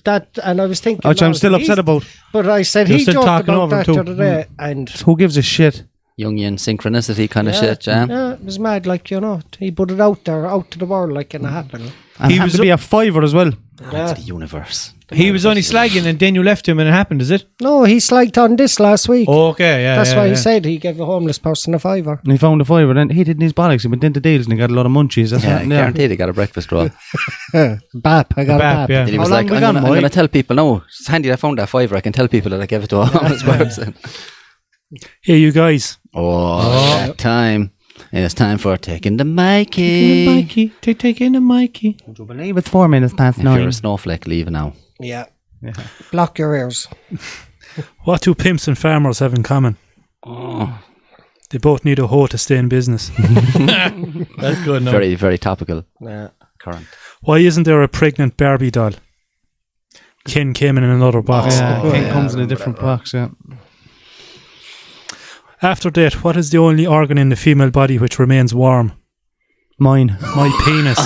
And I was thinking. Which I'm no, still he's- upset about. But I said You're he still joked talking about over that him the too. other day. And Who gives a shit? Jungian synchronicity kind of shit, yeah. yeah, it was mad, like, you know, he put it out there, out to the world, like, and it happened. And he was to be a fiver as well. Into the universe. He was only slagging and then you left him and it happened, is it? No, he slagged on this last week. Okay, yeah. That's why he said he gave a homeless person a fiver. And he found a fiver, and he did in his bollocks. He went into deals and he got a lot of munchies. That's Yeah, guaranteed he got a breakfast roll. Bap, I got a bap. Yeah. Then he How was long like, we I'm gone, going to Mike? tell people, no, it's handy I found that fiver. I can tell people that I gave it to a homeless person. Hey, you guys. That time. It's time for Taking the Mikey. Taking the Mikey. Would you believe it's 4 minutes past If you're 9? a snowflake, leave now. Yeah. Block your ears. What do pimps and farmers have in common? Oh, They both need a hoe to stay in business. That's good. No. very, very topical. Yeah. Current. Why isn't there a pregnant Barbie doll? Ken came in another box. It comes in a different box, yeah. After that, what is the only organ in the female body which remains warm? Mine. My penis.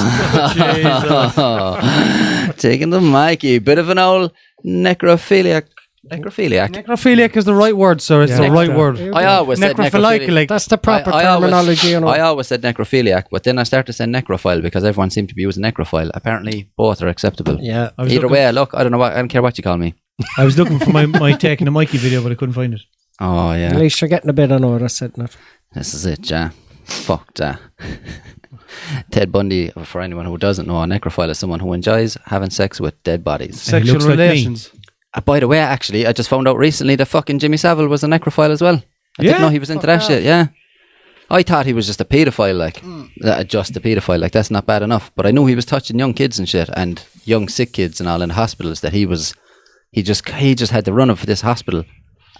Taking the Mikey. Bit of an old necrophiliac. Necrophiliac is the right word, sir. It's Yeah. the right word. I always said Necrophiliac, necrophiliac. like, That's the proper I terminology. I always said necrophiliac, but then I started saying necrophile because everyone seemed to be using necrophile. Apparently, both are acceptable. Yeah. Either way, look, I don't know. I don't care what you call me. I was looking for my Taking the Mikey video, but I couldn't find it. Oh At yeah, least you're getting a bit of notice, isn't it? this is it, yeah. Fuck that. Ted Bundy, for anyone who doesn't know, a necrophile is someone who enjoys having sex with dead bodies. And he sexual looks like me. relations. By the way, actually, I just found out recently that fucking Jimmy Savile was a necrophile as well. I didn't Yeah? know he was into that shit, yeah. I thought he was just a paedophile, like, just a paedophile, like, that's not bad enough. But I knew he was touching young kids and shit, and young sick kids and all in hospitals, that he just had the run of this hospital,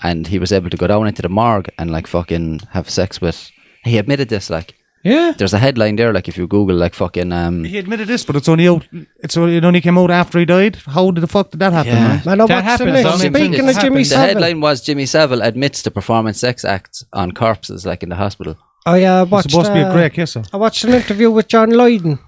and he was able to go down into the morgue and, like, fucking have sex with, he admitted this, like, Yeah. there's a headline there, like, if you Google, like, fucking, He admitted this, but it only came out after he died. How the fuck did that happen, Yeah. man? Man, I That watched happens, the though. list. I mean, Speaking it of Jimmy happens. the Savile, headline was Jimmy Savile admits to performing sex acts on corpses, like, in the hospital. I It's watched. supposed to be a great kisser. I watched an interview with John Lydon.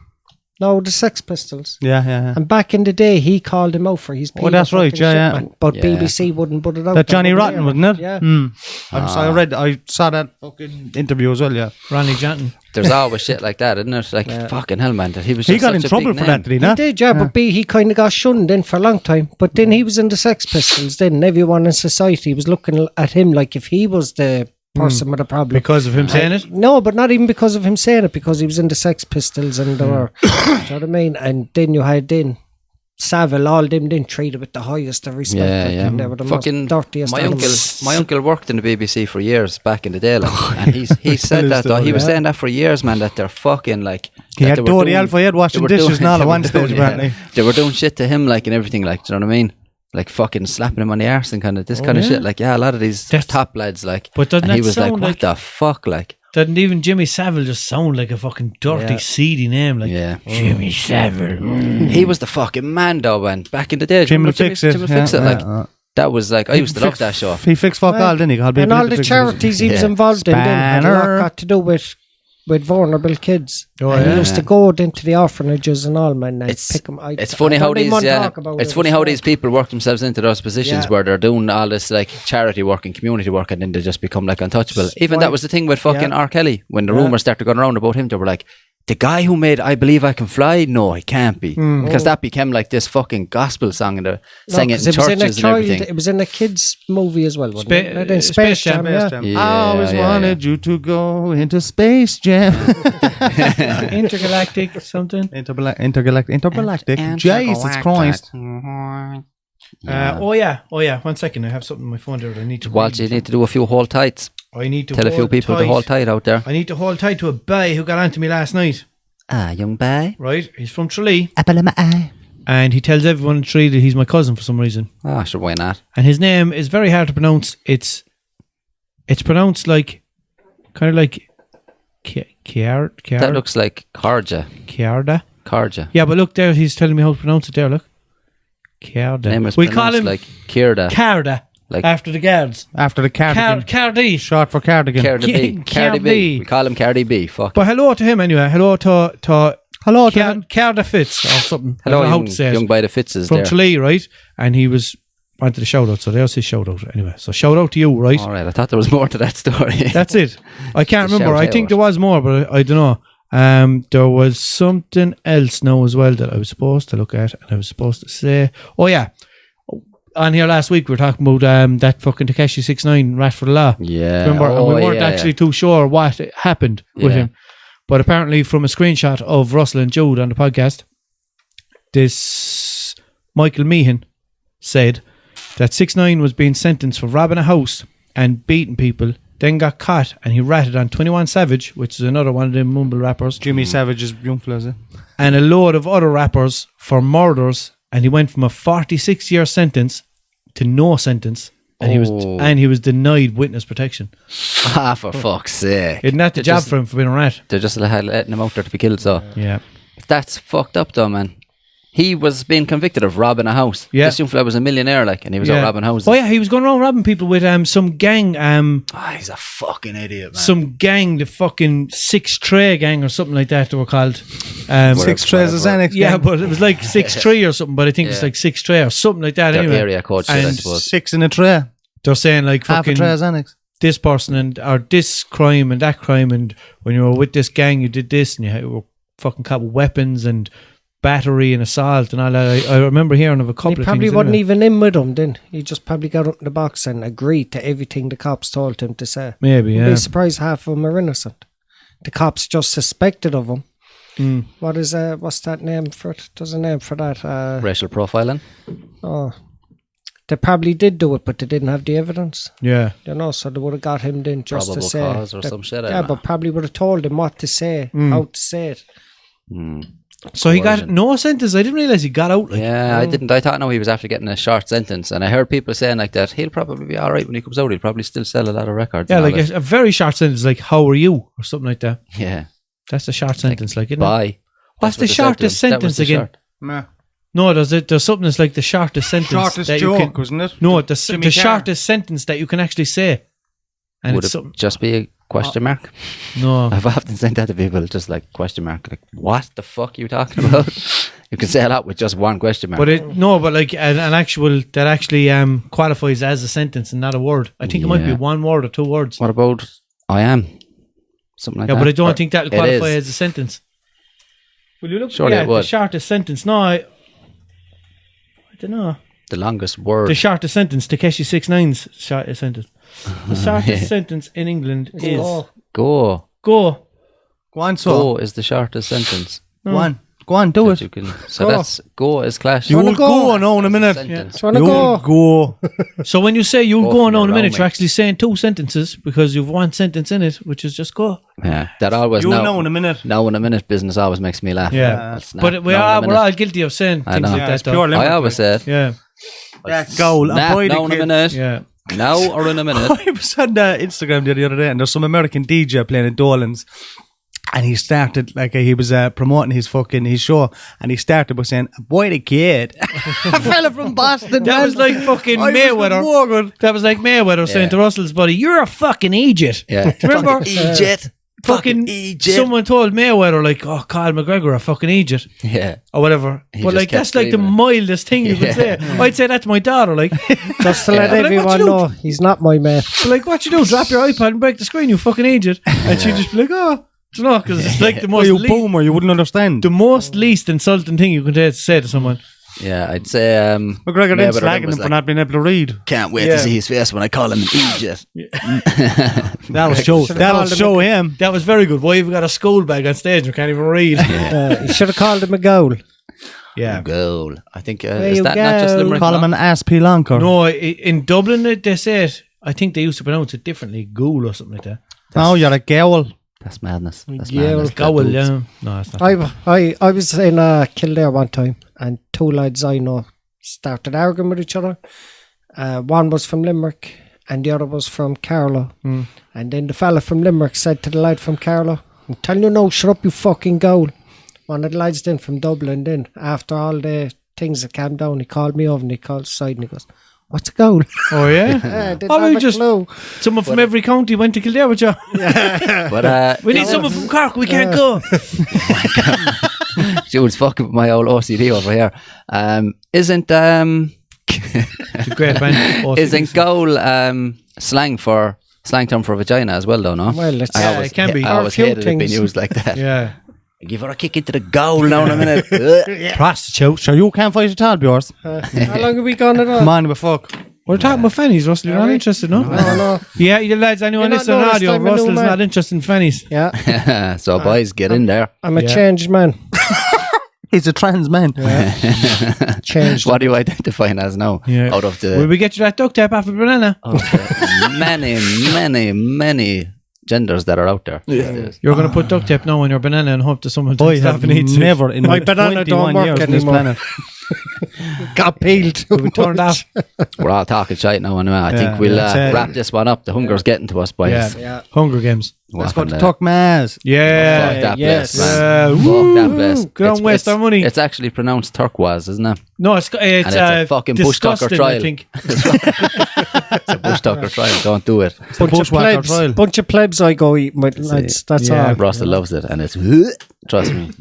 No, the Sex Pistols. Yeah. And back in the day, he called him out for his Oh, that's right, fucking yeah. shit, man. But Yeah. BBC wouldn't put it out. That Johnny over Rotten, there. wasn't it? Yeah. I saw that fucking interview as well, yeah. Ronnie Janton. There's always shit like that, isn't it? Like, Yeah. fucking hell, man. That he was He just got such in a trouble big for name. that, did he He not? did, yeah, but he kind of got shunned in for a long time. But then he was in the Sex Pistols. Then everyone in society was looking at him like if he was the person with a problem. Because of him saying it? No, but not even because of him saying it, because he was in the Sex Pistols and they were, do you know what I mean? And then you had Savile, all them then treated with the highest of respect. Yeah, like, yeah. and they were the Fucking most dirtiest my animals. uncle worked in the BBC for years back in the day, like, and he said that though. He was saying that for years, man. That they're fucking like. He that had they were Dory doing- Alpha Head washing they were dishes doing- and all they at were one stage, doing- apparently. They were doing shit to him, like, and everything, like, do you know what I mean? Like, fucking slapping him on the arse and kind of this kind of yeah? shit. Like, yeah, a lot of these That's- top lads, like, But doesn't and he that was like, sound what like- the fuck, like, Doesn't even Jimmy Savile just sound like a fucking dirty, Yeah. seedy name? Like, yeah. Jimmy Savile. He was the fucking man, though, man. Back in the day, Jim will remember fix it. Jim will fix it. Like, yeah. that was like, I used to love that show. He fixed fuck all, didn't he? I'll be And able all to the fix it. charities he was Yeah. involved in then had a Spanner. lot got to do with vulnerable kids. Oh, and yeah. he used to go into the orphanages and all, man. And It's pick 'em. It's funny how these it's funny how these people. people work themselves into those positions Yeah. where they're doing all this like charity work and community work, and then they just become like untouchable. Even that was the thing with fucking Yeah. R. Kelly when the Yeah. rumors started going around about him. They were like, the guy who made "I Believe I Can Fly," no, he can't be, because that became like this fucking gospel song, and they sang it in churches and everything. It was in a kids movie as well, wasn't it? In Space Jam, yeah. Yeah, I always yeah, wanted you to go into Space Jam. Intergalactic something. Intergalactic. Jesus Christ. Oh yeah. 1 second. I have something on my phone there that I need to Walshy, you need to do a few hold tights. I need to Tell a few hold people to tight. hold tight out there. I need to hold tight to a boy who got onto me last night. Ah, young boy. Right? He's from Tralee. Apple in my eye. And he tells everyone in Tralee that he's my cousin for some reason. Ah, sure, why not? And his name is very hard to pronounce. It's pronounced like, kind of like That looks like Carja. Kiarda. Carja. Yeah, but look there, he's telling me how to pronounce it there, look. Kiarda. Name is We call him like Kierda. Carda, Like- after the guards. After the cardigan. Cardi. Short for cardigan. Cardi B. Cardi Cardi B. B. We call him Cardi B. Fuck. But hello to him anyway. Hello to Hello, Tom. Carda Fitz or something. I Hello, don't know how young, to say it. young by the Fitzes From there. Tralee, right? And he wanted a shout out, so there's his shout out anyway. So shout out to you, right? All right, I thought there was more to that story. That's it. I can't The remember. I shout think out. there was more, but I don't know. There was something else now as well that I was supposed to look at and I was supposed to say. Oh yeah, on here last week we were talking about that fucking Takeshi 6ix9ine Rat for the Law. Yeah. Remember? And we weren't actually too sure what happened with him. But apparently from a screenshot of Russell and Jude on the podcast, this Michael Meehan said that 6ix9ine was being sentenced for robbing a house and beating people, then got caught and he ratted on 21 Savage, which is another one of them mumble rappers. Jimmy Savage is young fella, is it? And a load of other rappers for murders, and he went from a 46-year sentence to no sentence, and he was denied witness protection. Ah, for fuck's sake. Isn't that the job for him for being a rat? They're just letting him out there to be killed, so. Yeah. That's fucked up though, man. He was being convicted of robbing a house. Yeah. This young fella was a millionaire, like, and he was out robbing houses. Oh yeah, he was going around robbing people with some gang. He's a fucking idiot, man. Some gang, the fucking 6 Tray gang or something like that they were called. 6 Trays of Xanax. Yeah, but it was like 6 Tray or something, but I think it's like 6 Tray or something like that. Their anyway. area code shit, I suppose. 6 in a tray. They're saying like Half a fucking tray of Xanax. this person or this crime and that crime, and when you were with this gang you did this, and you were fucking caught with weapons and battery and assault and all that. I remember hearing of a couple of things. He probably wasn't even in with them then. He just probably got up in the box and agreed to everything the cops told him to say. Maybe, yeah. I'd be surprised half of them are innocent. The cops just suspected of him. What's that name for it? There's a name for that. Racial profiling. Oh, they probably did do it, but they didn't have the evidence. Yeah. You know, so they would have got him then just Probable to say. cause or some shit. Yeah, but probably would have told him what to say, how to say it. So he got no sentence. I didn't realise he got out. Like, I didn't. I thought he was after getting a short sentence, and I heard people saying like that he'll probably be all right when he comes out. He'll probably still sell a lot of records. yeah, like a very short sentence, like "How are you?" or something like that. yeah. That's a short sentence, like, isn't it? Bye. What's the That's what they shortest said to him. That was sentence the again? short. No, there's something that's like the shortest sentence. Shortest that joke, you can, wasn't it? No, the Jimmy Carr. shortest sentence that you can actually say. And Would it's it something. just be a question mark? No. I've often said that to people, just like question mark. Like, what the fuck are you talking about? You can say a lot with just one question mark. But like an actual that actually qualifies as a sentence and not a word. I think it might be 1 word or 2 words. What about I am? Something like that. Yeah, but I don't think that'll qualify is. as a sentence. Will you look? Surely it the would. shortest sentence. No, I don't know. The longest word. The shortest sentence. Takeshi 6ix9ine's shortest sentence. The shortest sentence in England is Go. go. Go on, so. Go is the shortest sentence. Go on. Go on, do that it. you can, so that's go is clash. You'll go now in a minute. Sentence. You'll go. So when you say you'll Go go from now in a around minute, me. you're actually saying 2 sentences because you've 1 sentence in it, which is just go. Yeah, that always You'll now. know in a minute. Now in a minute business always makes me laugh. Yeah. That's not- But we're now in a minute. all guilty of saying I things know. like Yeah, that, it's though. pure limerick. I always say it. Yeah. Yeah, goal. Nah, Boy, now in a minute. Yeah. Now or in a minute. I was on Instagram the other day, and there's some American DJ playing in Dolan's, and he started like he was promoting his show, and he started by saying, "Boy, the kid, a fella from Boston." That was like fucking Mayweather. That was like Mayweather saying to Russell's buddy, "You're a fucking idiot." Yeah. Remember? Egypt. Fucking Egypt. someone told Mayweather like, "Oh, Carl McGregor, a fucking idiot," Yeah. or whatever. He But just like kept that's like the screaming. mildest thing you could say. I'd say that to my daughter, like, Just to let But like, what everyone you do? know, he's not my mate. but like, what you do? Drop your iPad and break the screen, you fucking idiot. And she'd just be like, "Oh, do you know?" Because it's like the Oh, most you boomer, you wouldn't understand. the most least insulting thing you can say to someone. Yeah, I'd say McGregor didn't Mayweather slagging was him for like, not being able to read. can't wait Yeah. to see his face when I call him an Egypt. That'll show him. That was very good. Why have you got a school bag on stage and can't even read? You should have called him a goal. Yeah. Goal. I think There is you that not just go. Limerick? Call him an ass P-Lanker. No, in Dublin they say it. I think they used to pronounce it differently, ghoul or something like that. Oh, you're a gowl. That's madness. That's Yeah, madness. Gowl, yeah. No, it's not. I was in Kildare one time, and 2 lads I know started arguing with each other. One was from Limerick, and the other was from Carlow. And then the fella from Limerick said to the lad from Carlow, "I'm telling you now, shut up, you fucking goal." One of the lads then from Dublin, then after all the things that calmed down, he called me over and he called aside and he goes, "What's a goal?" Oh, yeah? Didn't Oh, have you a just- clue. Someone from every county went to Kildare with you. But We need someone from Cork, we can't go. Jude's fucking with my old OCD over here. Isn't It's a great band. Oh, isn't goal slang term for vagina as well though, no? Well, it's I Yeah, always, it can be. I always Or a few hated it being things. used like that. Yeah. Give her a kick into the goal now in a minute. Prostitute. Sure, you can't fight at all, Bjors. How long have we gone at all? Come on, we fuck. We're talking about fannies, Russell. You're not interested, no? No. Yeah, you lads, anyone You're listening not on audio, noticed I'm a new Russell's man. not interested in fannies. Yeah. So boys, get in there. I'm a changed man. He's a trans man. Changed. What are you identifying as now? Yeah. Out of Will the we get you that duct tape off a banana? many genders that are out there. Yeah. You're going to put duct tape now on your banana and hope that someone I takes it off have and eats it. never in my banana 21 don't work years on this anymore. planet. Got peeled. Will we turn it off? We're all talking shite now anyway. I think we'll wrap this one up. The hunger's getting to us, boys. Yeah. Hunger Games. Let's go to Tuck Maz. Yeah. Fuck that yes. place, man. Fuck that place. Don't waste our money. It's actually pronounced turquoise, isn't it? No, it's a fucking bush tucker disgusting, trial. I think. It's a bush tucker trial. Don't do it. Bunch of plebs I go eat with lads. That's all. Russell loves it, and it's trust me.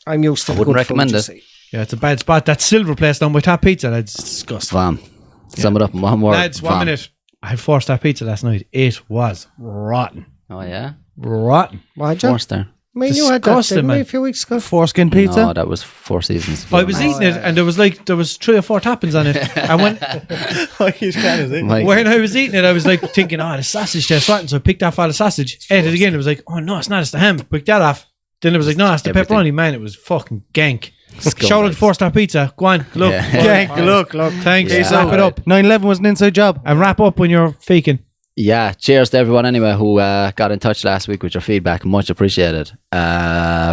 I'm used to I the wouldn't good recommend food, you it. see. Yeah, it's a bad spot. That silver place down by Top Pizza, that's disgusting. Fam. Sum it up in one word. Lads, 1 minute. I had 4-star pizza last night. It was rotten. Oh yeah. Rotten. Why'd you? Forster. I mean, you had that, Disgusting, didn't we, man. a few weeks ago? Foreskin pizza. No, that was 4 Seasons. I was eating it and there was 3 or 4 toppings on it. And when I was eating it, I was like thinking, the sausage tastes rotten. So I picked off all the sausage, ate it again. It was like, oh no, it's not, it's the ham. Picked that off. Then it was like, no, it's the Everything. pepperoni. Man, it was fucking gank. Scumbags. Shout out to 4-star pizza. Go on, look. Yeah. Look. Thanks. Yeah. Wrap it up. 9/11 was an inside job. And wrap up when you're faking. Yeah, cheers to everyone anyway who got in touch last week with your feedback. Much appreciated.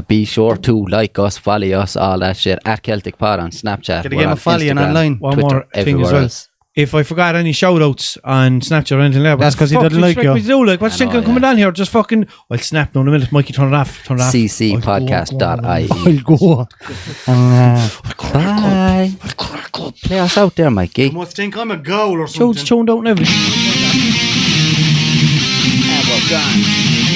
Be sure to like us, follow us, all that shit at Celtic Pod on Snapchat. Get a game of following online. One Twitter, more thing as everywhere well. else. If I forgot any shout outs on Snapchat or anything like that, That's 'cause he doesn't like you. Me to do? Like, what's thinking coming down here? Just fucking, I'll snap now in a minute. Mikey, turn it off. ccpodcast.ie. I'll go. Bye. Play us out there, Mikey. You must think I'm a goal or Jude's tuned out and everything. Well done.